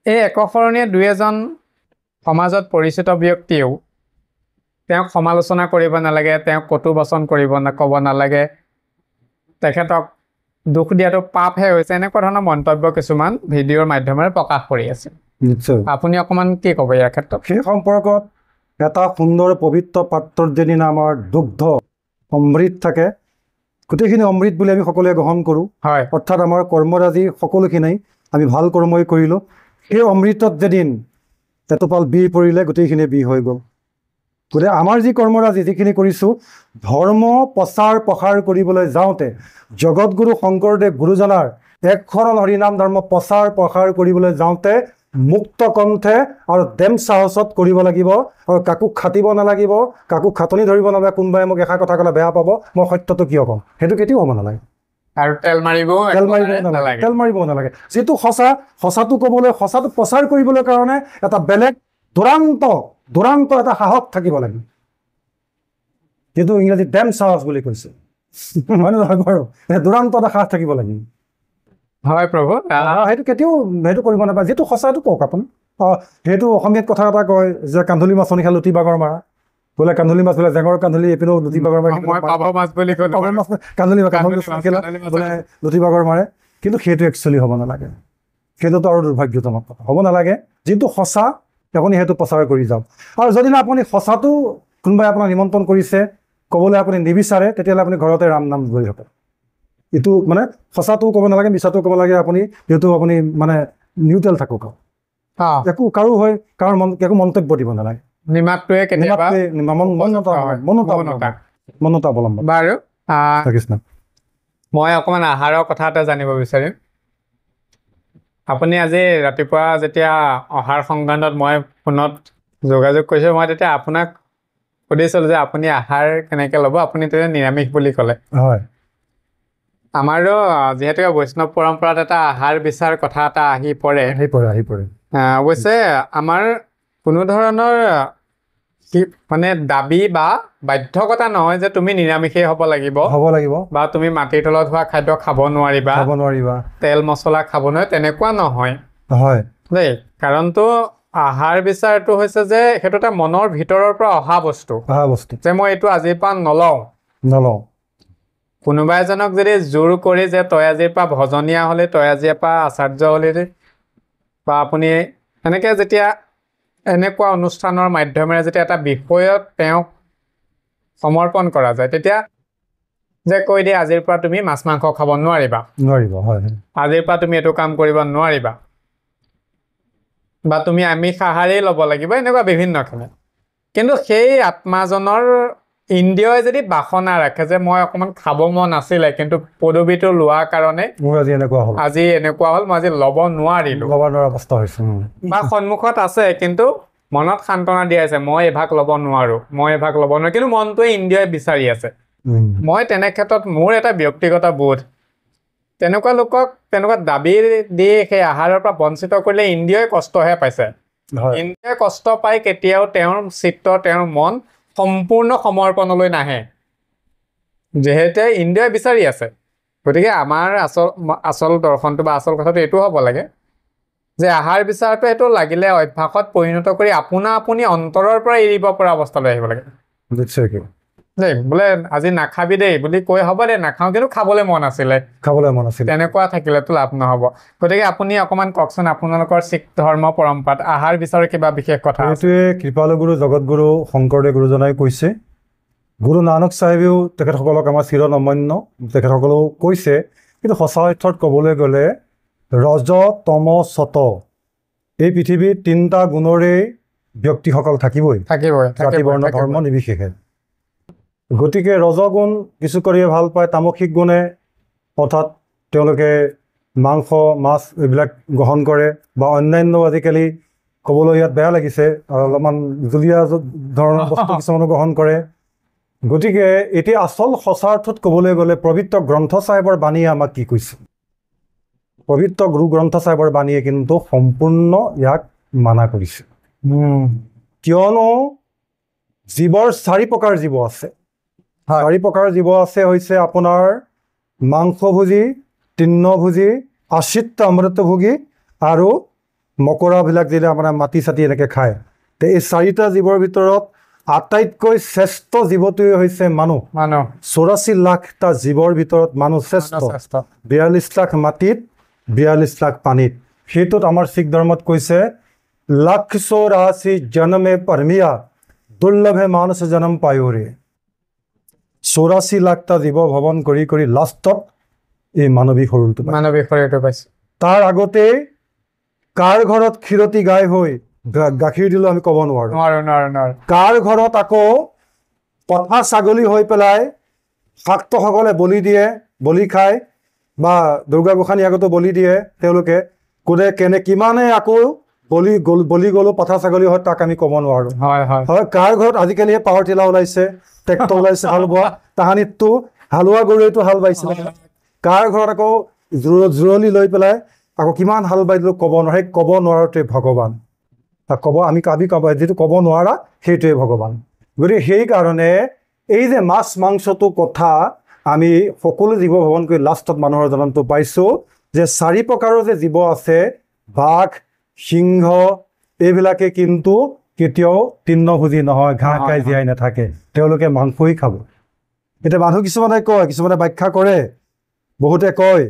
এই একশৰণীয়া 2-এজন সমাজত পৰিচিত ব্যক্তিয়েও তেওঁক সমালোচনা কৰিব নালাগে, তেওঁক কটু বচন ক'ব নালাগে, তেখেতক দুখ দিয়াটো পাপহে হৈছে, এনেকুৱা ধৰণৰ মন্তব্য কিছুমান ভিডিঅ'ৰ মাধ্যমেৰে প্ৰকাশ কৰি আছে। আপুনি অকণমান কি ক'ব ইয়াৰ ক্ষেত্ৰত? সেই সম্পৰ্কত এটা সুন্দৰ পবিত্ৰ পাত্ৰত যেদিনা আমাৰ দুগ্ধ অমৃত থাকে, গোটেইখিনি অমৃত বুলি আমি সকলোৱে গ্ৰহণ কৰোঁ। হয়, অৰ্থাৎ আমাৰ কৰ্মৰাজি সকলোখিনি আমি ভাল কৰ্মই কৰিলোঁ। সেই অমৃতত যেদিন এটোপাল বিহ পৰিলে গোটেইখিনি বিহ হৈ গ'ল। গতিকে আমাৰ যি কৰ্মৰাজি যিখিনি কৰিছোঁ, ধৰ্ম প্ৰসাৰ কৰিবলৈ যাওঁতে জগতগুৰু শংকৰদেৱ গুৰুজনাৰ একশৰণ হৰিনাম ধৰ্ম প্ৰসাৰ কৰিবলৈ যাওঁতে মুক্ত কণ্ঠে আৰু দেম সাহসত কৰিব লাগিব। আৰু কাকো খাটিব নালাগিব, কাকো খাটনি ধৰিব নালাগে। কোনোবাই মোক এষাৰ কথা ক'লে বেয়া পাব, মই সত্যটো কিয় ক'ম, সেইটো কেতিয়াও হ'ব নালাগে। আৰু তেল মাৰিবও নালাগে। যিটো সঁচাটো ক'বলৈ, সঁচাটো প্ৰচাৰ কৰিবলৈ কাৰণে এটা বেলেগ দুৰান্ত এটা সাহস থাকিব লাগে, যিটো ইংৰাজী ডেম সাহস বুলি কৈছে, হয় নহয় বাৰু? দুৰান্ত এটা সাহস থাকিব লাগে। হয় প্ৰভু, সেইটো কেতিয়াও সেইটো কৰিব নাপায়। যিটো সঁচাটো কওক আপুনি। সেইটো অসমীয়াত কথা এটা কয় যে কান্ধুলি মাছ নিশা লুটি বাগৰ মাৰা, বোলে কান্ধুলি মাছ বোলে জেঙৰ কান্ধুলি এপিনেও লুটি বাগৰ মাৰে, কান্ধুলি বোলে লুটি বাগৰ মাৰে। কিন্তু সেইটো একচুৱেলি হ'ব নালাগে, সেইটোতো আৰু দুৰ্ভাগ্যজনক কথা হ'ব নালাগে। যিটো সঁচা আপুনি সেইটো প্ৰচাৰ কৰি যাওক। আৰু যদি না আপুনি সঁচাটো কোনোবাই আপোনাক নিমন্ত্ৰণ কৰিছে ক'বলৈ আপুনি নিবিচাৰে, তেতিয়াহ'লে আপুনি ঘৰতে ৰাম নাম লৈ হ'ব। এইটো মানে সঁচাটোও ক'ব নালাগে, মিছাটোও ক'ব লাগে, আপুনি যিহেতু আপুনি মানে নিউট্ৰেল থাকক, একো কাৰো হয় কাৰো একো মন্তব্য দিব নালাগে। মনতা অৱলম্বন। বাৰু কৃষ্ণ, মই অকণমান আহাৰৰ কথা এটা জানিব বিচাৰিম। আপুনি আজি ৰাতিপুৱা যেতিয়া অহাৰ সংক্ৰান্তত মই ফোনত যোগাযোগ কৰিছোঁ, মই তেতিয়া আপোনাক সুধিছিলোঁ যে আপুনি আহাৰ কেনেকৈ ল'ব, আপুনি তেতিয়া নিৰামিষ বুলি ক'লে। হয়, আমাৰো যিহেতু বৈষ্ণৱ পৰম্পৰাত এটা আহাৰ বিচাৰ কথা এটা আহি পৰে। অৱশ্যে আমাৰ কোনো ধৰণৰ মানে দাবী বা বাধ্যকতা নহয় যে তুমি নিৰামিষেই হ'ব লাগিব বা তুমি মাটিৰ তলত হোৱা খাদ্য খাব নোৱাৰিবা, তেল মছলা খাব নোৱাৰে, তেনেকুৱা নহয় দেই। কাৰণটো আহাৰ বিচাৰটো হৈছে যে সেইটো এটা মনৰ ভিতৰৰ পৰা অহা বস্তু যে মই এইটো আজিৰ পৰা নলওঁ। কোনোবা এজনক যদি জোৰ কৰি যে তই আজিৰ পৰা ভজনীয়া হ'লে, তই আজিৰ পৰা আচাৰ্য হ'লে, বা আপুনি এনেকৈ যেতিয়া এনেকুৱা অনুষ্ঠানৰ মাধ্যমেৰে যেতিয়া এটা বিষয়ত তেওঁক সমৰ্পণ কৰা যায়, তেতিয়া যে কৈ দিয়ে আজিৰ পৰা তুমি মাছ মাংস খাব নোৱাৰিবা, আজিৰ পৰা তুমি এইটো কাম কৰিব নোৱাৰিবা, বা তুমি আমিষ আহাৰেই ল'ব লাগিব, এনেকুৱা বিভিন্নখিনি। কিন্তু সেই আত্মাজনৰ ইন্দ্ৰিয়ই যদি বাসনা ৰাখে যে মই অকণমান খাব মন আছিলে, কিন্তু পদবীটো লোৱাৰ কাৰণে আজি এনেকুৱা হ'ল, মই আজি ল'ব নোৱাৰিলো, বা সন্মুখত আছে কিন্তু মনত সান্তনা দিয়া আছে মই এভাগ ল'ব নোৱাৰো, কিন্তু মনটোৱে ইন্দ্ৰিয়ই বিচাৰি আছে। মই তেনে ক্ষেত্ৰত মোৰ এটা ব্যক্তিগত বোধ, তেনেকুৱা লোকক তেনেকুৱা দাবী দি সেই আহাৰৰ পৰা বঞ্চিত কৰিলে ইন্দ্ৰিয়ই কষ্টহে পাইছে। ইন্দ্ৰিয়ই কষ্ট পাই কেতিয়াও তেওঁৰ চিত্ত, তেওঁৰ মন সম্পূৰ্ণ সমৰ্পণলৈ নাহে, যিহেতু ইন্দ্ৰিয়ই বিচাৰি আছে। গতিকে আমাৰ আচল দৰ্শনটো বা আচল কথাটো এইটো হ'ব লাগে যে আহাৰ বিচাৰটো এইটো লাগিলে অভ্যাসত পৰিণত কৰি আপুনি অন্তৰৰ পৰা এৰিব পৰা অৱস্থালৈ আহিব লাগে দেই। বোলে আজি নাখাবি দেই বুলি কৈ হ'ব দে, নাখাওঁ কিন্তু খাবলৈ মন আছিলে, তেনেকুৱা থাকিলেতো লাভ নহ'ব। গতিকে আপুনি অকণমান কওকচোন আপোনালোকৰ শিখ ধৰ্ম পৰম্পৰাত আহাৰ বিচাৰৰ কিবা বিশেষ কথা? সেইটোৱে কৃপালু গুৰু জগতগুৰু শংকৰদেৱ গুৰুজনাই কৈছে, গুৰু নানক চাহেবেও তেখেতসকলক আমাৰ চিৰনমন্য, তেখেতসকলেও কৈছে। কিন্তু সঁচা অৰ্থত ক'বলৈ গ'লে ৰজ তম সত এই পৃথিৱীত 3টা গুণৰে ব্যক্তিসকল থাকিবই, জাতি বৰ্ণ ধৰ্ম নিৰ্বিশেষে। গতিকে ৰজগুণ কিছু কৰিয়ে ভাল পায়, তামসিক গুণে অৰ্থাৎ তেওঁলোকে মাংস মাছ এইবিলাক গ্ৰহণ কৰে, বা অন্যান্য আজিকালি ক'বলৈ ইয়াত বেয়া লাগিছে অলপমান জুলীয়া ধৰণৰ বস্তু কিছুমানো গ্ৰহণ কৰে। গতিকে এতিয়া আচল সঁচাৰ্থত ক'বলৈ গ'লে পবিত্ৰ গ্ৰন্থ চাহেবৰ বাণীয়ে আমাক কি কৈছে? পবিত্ৰ গুৰু গ্ৰন্থ চাহেবৰ বাণীয়ে কিন্তু সম্পূৰ্ণ ইয়াক মানা কৰিছে। কিয়নো জীৱৰ 4 প্ৰকাৰ জীৱ আছে। 4 প্ৰকাৰ জীৱ আছে, হৈছে আপোনাৰ মাংসভোজী, তৃণভোজী, আশ্ৰিত অমৃতভোগী আৰু মকৰাবিলাক যেতিয়া আপোনাৰ মাটি চাটি এনেকৈ খায়। তে এই 4টা জীৱৰ ভিতৰত আটাইতকৈ শ্ৰেষ্ঠ জীৱটোৱে হৈছে মানুহ। 84 লাখটা জীৱৰ ভিতৰত মানুহ শ্ৰেষ্ঠ। 42 লাখ মাটিত, 42 লাখ পানীত। সেইটোত আমাৰ শিখ ধৰ্মত কৈছে 184 জন্মে পৰমিয়া দুৰ্লভে মানস জন্ম পায়োৰে। 84 লাখটা জীৱ ভৱন কৰি কৰি লাষ্টত এই মানৱিক শৰীৰটো পাইছে। তাৰ আগতে কাৰ ঘৰত ক্ষীৰতী গাই হৈ গাখীৰ দিলেও আমি ক'ব নোৱাৰো। কাৰ ঘৰত আকৌ পঠা ছাগলী হৈ পেলাই শাক্তসকলে বলি দিয়ে, বলি খায়, বা দুৰ্গা গোসাঁনী আগতো বলি দিয়ে তেওঁলোকে, কিমানে আকৌ বলি গ'লো পঠা ছাগলী হয় তাক আমি ক'ব নোৱাৰো। হয়, কাৰ ঘৰত আজিকালি পাৱাৰ টিলাৰ ওলাইছে, ট্ৰেক্টৰ ওলাইছে হাল বোৱা, তাহানিততো হালোৱা গৰুৱেতো হাল বাইছিলে। কাৰ ঘৰত আকৌ জোৰলি লৈ পেলাই আকৌ কিমান হাল বাই দিলেও ক'ব নোৱাৰে, ক'ব নোৱাৰোতে ভগৱান আমি যিটো ক'ব নোৱাৰা সেইটোৱে ভগৱান। গতিকে সেইকাৰণে এই যে মাছ মাংসটো কথা আমি সকলো জীৱ ভৱন কৰি লাষ্টত মানুহৰ জনমটো পাইছোঁ যে 4 প্ৰকাৰৰ যে জীৱ আছে, বাঘ, সিংহ এইবিলাকে কিন্তু কেতিয়াও তৃণভোজী নহয়, ঘাঁহ খাই জীয়াই নাথাকে, তেওঁলোকে মাংসই খাব। এতিয়া মানুহ কিছুমানে কয়, কিছুমানে ব্যাখ্যা কৰে, বহুতে কয়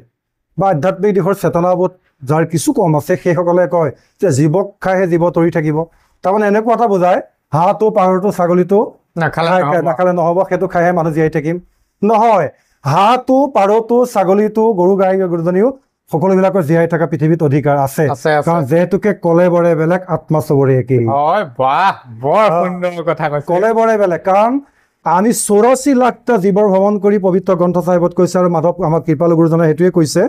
বা আধ্যাত্মিক দিশৰ চেতনাবোধ যাৰ কিছু কম আছে সেইসকলে কয় যে জীৱক খাইহে জীৱ তৰি থাকিব। তাৰমানে এনেকুৱা এটা বুজায় হাঁহটো পাৰটো ছাগলীটো নাখালে নহ'ব, সেইটো খাইহে মানুহ জীয়াই থাকিম। নহয়, হাঁহটো পাৰটো ছাগলীটো গৰু গাই গৰুজনীও সকলোবিলাকৰ জীয়াই থকা পৃথিৱীত অধিকাৰ আছে, কাৰণ যিহেতুকে কলে বৰে বেলেগ আত্মা চবৰে একেই। কলে বৰে বেলেগ, কাৰণ আমি 84 লাখটা জীৱৰ ভ্ৰমণ কৰি পবিত্ৰ গ্ৰন্থ চাহিবত কৈছে, আৰু মাধৱ আমাক কৃপালু গুৰুজনে সেইটোৱে কৈছে।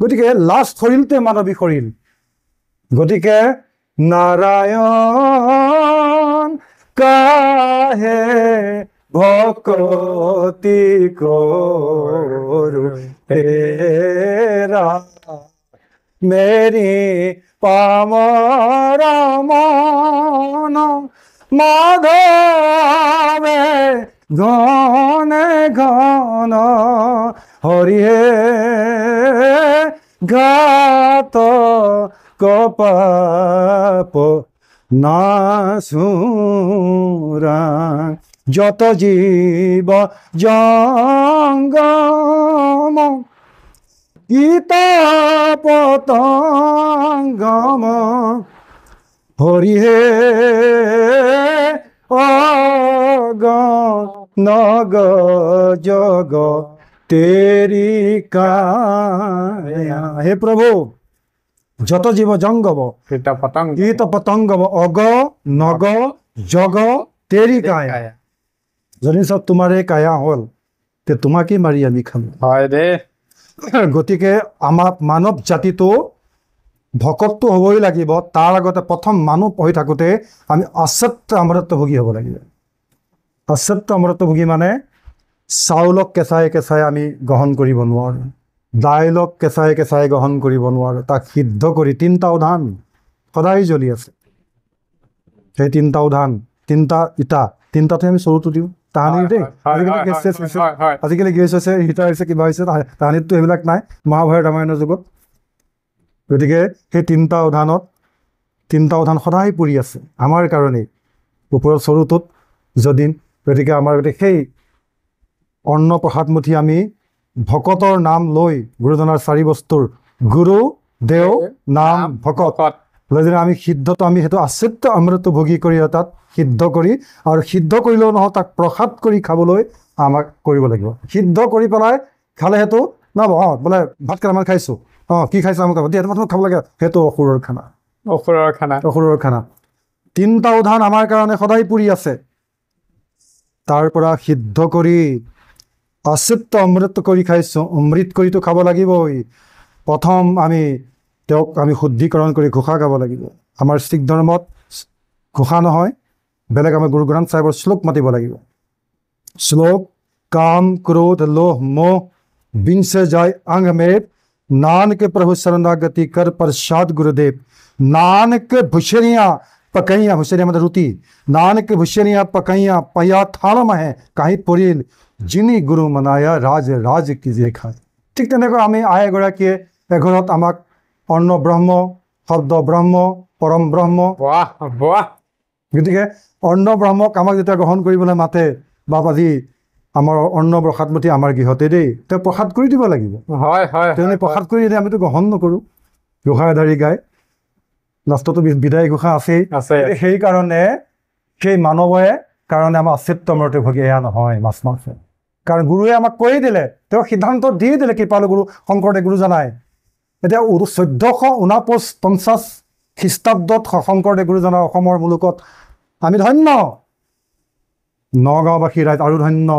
গতিকে লাষ্ট শৰীৰটোৱে মানৱী শৰীৰ। গতিকে নাৰায়ণ কাহে ভকতি কৰো তেৰা মেৰি পামৰা মন মাধৱে গণে গণ হৰিহে গাত কপাপ নাচুৰা যত জীৱ জঙ্গম গীতা পতঙ্গম হৰিহে অগ নগ জগ তেৰি কায়া। হে প্ৰভু, যত জীৱ জঙ্গম গীত পতঙ্গম অগ নগ জগ তেৰি কায়া। যদি চব তোমাৰে কায়া হ'ল তে তোমাকে মাৰি আমি খাম। হয় দে। গতিকে আমাক মানৱ জাতিটো ভকতটো হ'বই লাগিব। তাৰ আগতে প্ৰথম মানুহ হৈ থাকোঁতে আমি অসত্য অমৃতভোগী হ'ব লাগিব। অসত্য অমৃতভোগী মানে চাউলক কেঁচাই কেঁচাই আমি গ্ৰহণ কৰিব নোৱাৰোঁ, দাইলক কেঁচাই কেঁচাই গ্ৰহণ কৰিব নোৱাৰোঁ, তাক সিদ্ধ কৰি 3টা উধান সদায় জ্বলি আছে। সেই 3টা উধান 3টা ইটা 3টাতে আমি চৰুটো দিওঁ। তাহানিৰ দেই আজিকালি গেছ হৈছে, হিটাৰ হৈছে, কিবা হৈছে, তাহানিততো সেইবিলাক নাই মহাভাৰত ৰামায়ণৰ যুগত। গতিকে সেই 3টা উধানত 3টা উধান সদায় পৰি আছে আমাৰ কাৰণেই ওপৰৰ চৰুটোত যদিন। গতিকে আমাৰ সেই অন্ন প্ৰসাদমুঠি আমি ভকতৰ নাম লৈ গুৰুজনাৰ 4 বস্তুৰ গুৰু দেও নাম ভকত লৈ যদি আমি সিদ্ধটো আমি সেইটো আচৰিত অমৃত ভোগী কৰি তাত সিদ্ধ কৰি, আৰু সিদ্ধ কৰিলেও নহয় তাক প্ৰসাদ কৰি খাবলৈ আমাক কৰিব লাগিব। সিদ্ধ কৰি পেলাই খালে সেইটো নহ'ব। বোলে ভাত কেইটামান খাইছোঁ, কি খাইছোঁ আমাক খাব লাগে, সেইটো অসুৰৰ খানা। অসুৰৰ খানা 3টা উধান আমাৰ কাৰণে সদায় পৰি আছে। তাৰ পৰা সিদ্ধ কৰি অচিত্ত অমৃত কৰি খাইছোঁ, অমৃত কৰিতো খাব লাগিবই। প্ৰথম আমি তেওঁক আমি শুদ্ধিকৰণ কৰি ঘোষা গাব লাগিব। আমাৰ শিখ ধৰ্মত ঘোষা নহয়, বেলেগ আমাৰ গুৰু গ্ৰন্থ চাহিবৰ শ্লোক মাতিব লাগিব। শ্লোক কাম ক্ৰোধ লোহ মোহ বিনছে যায় अंग में नानक प्रभु शरणागति कर प्रसाद गुरुदेव। नानक भुषरियाँ पकैया, भुषरियाँ मतलब रुति, नानक भुषरियाँ पकैया पया थाल में कहीं परिल जिनी गुरु मनाया राज राज कीजिए खाए। ঠিক তেনেকৈ আমি আই এগৰাকীয়ে এঘৰত আমাক অন্ন ব্ৰহ্ম, শব্দ ব্ৰহ্ম, পৰম ব্ৰহ্ম। গতিকে অন্ন ব্ৰহ্মক আমাক যেতিয়া গ্ৰহণ কৰিবলৈ মাতে, বাপ আজি আমাৰ অন্ন প্ৰসাদমুঠি আমাৰ গৃহতে দেই, তেওঁ প্ৰসাদ কৰি দিব লাগিব। তেওঁ প্ৰসাদ কৰি দিয়ে, আমিতো গ্ৰহণ নকৰোঁ। ঘোষা এধাৰি গাই লাষ্টতো বিদায় ঘোষা আছেই। সেইকাৰণে সেই মানৱে কাৰণে আমাৰ অচিত্ত অমৃতভোগী এয়া নহয় মাছ মাংস। কাৰণ গুৰুৱে আমাক কৈয়ে দিলে, তেওঁ সিদ্ধান্ত দি দিলে কৃপালু গুৰু শংকৰদেৱ গুৰুজনাই। এতিয়া 1449 খ্ৰীষ্টাব্দত শংকৰদেৱ গুৰুজনাৰ অসমৰ মুলুকত আমি ধন্য, নগাঁওবাসী ৰাইজ আৰু ধন্য।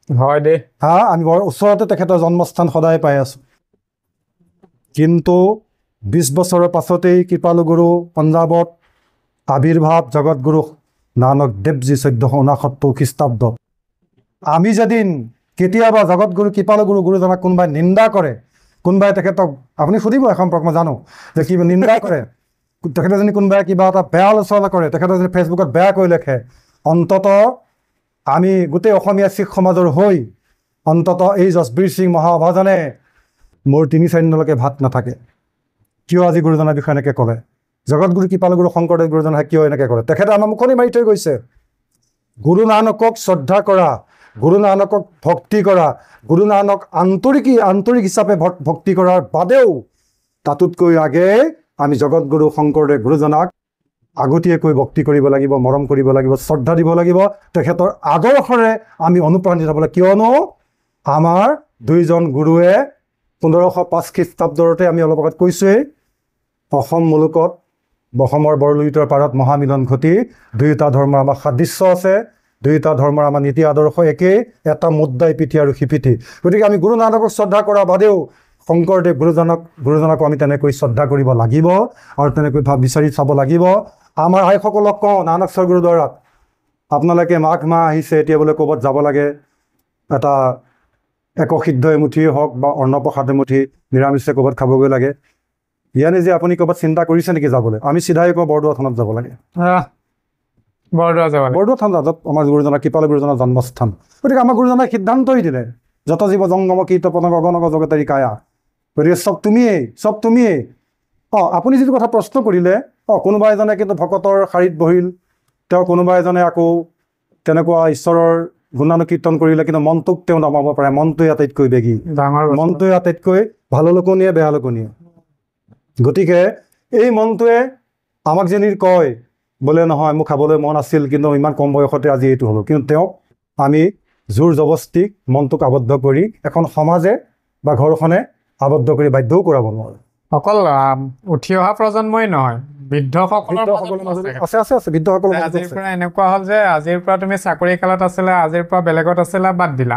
হয় দে। আমি বৰ ওচৰতে তেখেতৰ জন্মস্থান সদায় পাই আছোঁ। কিন্তু 20 বছৰৰ পাছতেই কৃপালু গুৰু পঞ্জাৱত আবিৰ্ভাৱ জগতগুৰু নানক দেৱজী 1469 খ্ৰীষ্টাব্দ। আমি যেদিন কেতিয়াবা জগতগুৰু কৃপালু গুৰুজনাক কোনোবাই নিন্দা কৰে, কোনোবাই তেখেতক আপুনি সুধিব সম্পৰ্ক মই জানো যে কি নিন্দা কৰে, তেখেতে যদি কোনোবাই কিবা এটা বেয়া আলোচনা কৰে, তেখেতে যদি ফেচবুকত বেয়াকৈ লিখে, অন্তত আমি গোটেই অসমীয়া শিখ সমাজৰ হৈ অন্তত এই যশবীৰ সিং মহাভাজনে মোৰ 3-4 দিনলৈকে ভাত নাথাকে। কিয় আজি গুৰুজনাৰ বিষয়ে এনেকৈ ক'লে? জগতগুৰু কৃপালু গুৰু শংকৰদেৱ গুৰুজনাই কিয় এনেকৈ ক'লে? তেখেতে আমাৰ মুখনি মাৰি থৈ গৈছে, গুৰু নানকক শ্ৰদ্ধা কৰা, গুৰু নানকক ভক্তি কৰা, গুৰু নানক আন্তৰিক হিচাপে ভক্তি কৰাৰ বাদেও তাতোতকৈ আগে আমি জগতগুৰু শংকৰদেৱ গুৰুজনাক আগতীয়াকৈ ভক্তি কৰিব লাগিব, মৰম কৰিব লাগিব, শ্ৰদ্ধা দিব লাগিব। তেখেতৰ আদৰ্শৰে আমি অনুপ্ৰাণিত হ'ব লাগিব, কিয়নো আমাৰ দুইজন গুৰুৱে 1505 খ্ৰীষ্টাব্দতে আমি অলপ আগত কৈছোঁৱেই, অসম মুলুকত অসমৰ বৰলুইতৰ পাৰত মহামিলন ঘটি দুয়োটা ধৰ্মৰ আমাৰ সাদৃশ্য আছে, দুয়োটা ধৰ্মৰ আমাৰ নীতি আদৰ্শ একেই, এটা মুদ্ৰাই পিঠি আৰু সিপিঠি। গতিকে আমি গুৰু নানকক শ্ৰদ্ধা কৰাৰ বাদেও শংকৰদেৱ গুৰুজনকো আমি তেনেকৈ শ্ৰদ্ধা কৰিব লাগিব আৰু তেনেকৈ বিচাৰি চাব লাগিব। আমাৰ আইসকলক কওঁ নানকশ্বৰ গুৰুদ্বাৰাত, আপোনালোকে মাঘ মাহ আহিছে, এতিয়া বোলে ক'ৰবাত যাব লাগে, এটা একসিদ্ধ এমুঠিয়ে হওক বা অন্নপ্ৰসাদ এমুঠি নিৰামিষে ক'ৰবাত খাবগৈ লাগে, ইয়ানে যে আপুনি ক'ৰবাত চিন্তা কৰিছে নেকি যাবলৈ? আমি চিধাই কওঁ বৰদোৱা থানত যাব লাগে। বৰদোৱা থান য'ত আমাৰ গুৰুজনা কৃপালু গুৰুজনাৰ জন্মস্থান। গতিকে আমাৰ গুৰুজনাই সিদ্ধান্তই দিলে, যত জীৱ জংগম কীৰ্ত পতংগ অগণক জগতাৰী কায়া। গতিকে চব তুমিয়েই। আপুনি যিটো কথা প্ৰশ্ন কৰিলে, কোনোবা এজনে কিন্তু ভকতৰ শাৰীত বহিল, তেওঁ কোনোবা এজনে আকৌ তেনেকুৱা ঈশ্বৰৰ গুণানুকীৰ্তন কৰিলে, কিন্তু মনটোক তেওঁ নমাব পাৰে। মনটোৱে আটাইতকৈ বেগী, মনটোৱে আটাইতকৈ ভাললৈকো নিয়ে, বেয়ালৈকো নিয়ে। গতিকে এই মনটোৱে আমাক যেনি কয় বোলে নহয় মোক খাবলৈ মন আছিল, কিন্তু ইমান কম বয়সতে আজি এইটো হ'লোঁ, কিন্তু তেওঁক আমি জোৰ জবস্তি মনটোক আবদ্ধ কৰি এখন সমাজে বা ঘৰখনে আবদ্ধ কৰি বাধ্যও কৰাব নোৱাৰোঁ। অকল উঠি অহা প্ৰজন্মই নহয়, বৃদ্ধসকলৰ আছে বৃদ্ধসকল। আজিৰ পৰা এনেকুৱা হ'ল যে আজিৰ পৰা তুমি চাকৰি কালত আছিলা, আজিৰ পৰা বেলেগত আছিলা, বাদ দিলা।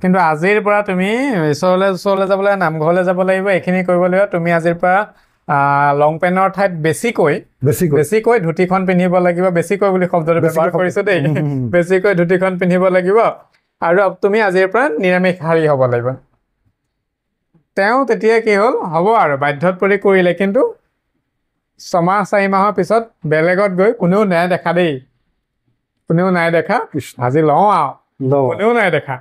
কিন্তু আজিৰ পৰা তুমি ওচৰলৈ যাবলৈ, নামঘৰলৈ যাব লাগিব, এইখিনি কৰিব লাগিব। তুমি আজিৰ পৰা লং পেণ্টৰ ঠাইত বেছিকৈ ধুতিখন পিন্ধিব লাগিব। বেছিকৈ বুলি শব্দটো ব্যৱহাৰ কৰিছো দেই, বেছিকৈ ধুতিখন পিন্ধিব লাগিব। আৰু তুমি আজিৰ পৰা নিৰামিষহাৰী হ'ব লাগিব। তেওঁ তেতিয়া কি হ'ল, হ'ব আৰু বাধ্যত পৰি কৰিলে, কিন্তু 6-4 মাহৰ পিছত বেলেগত গৈ কোনেও নাই দেখা দেই, কোনেও নাই দেখা, আজি লওঁ আৰু কোনেও নাই দেখা,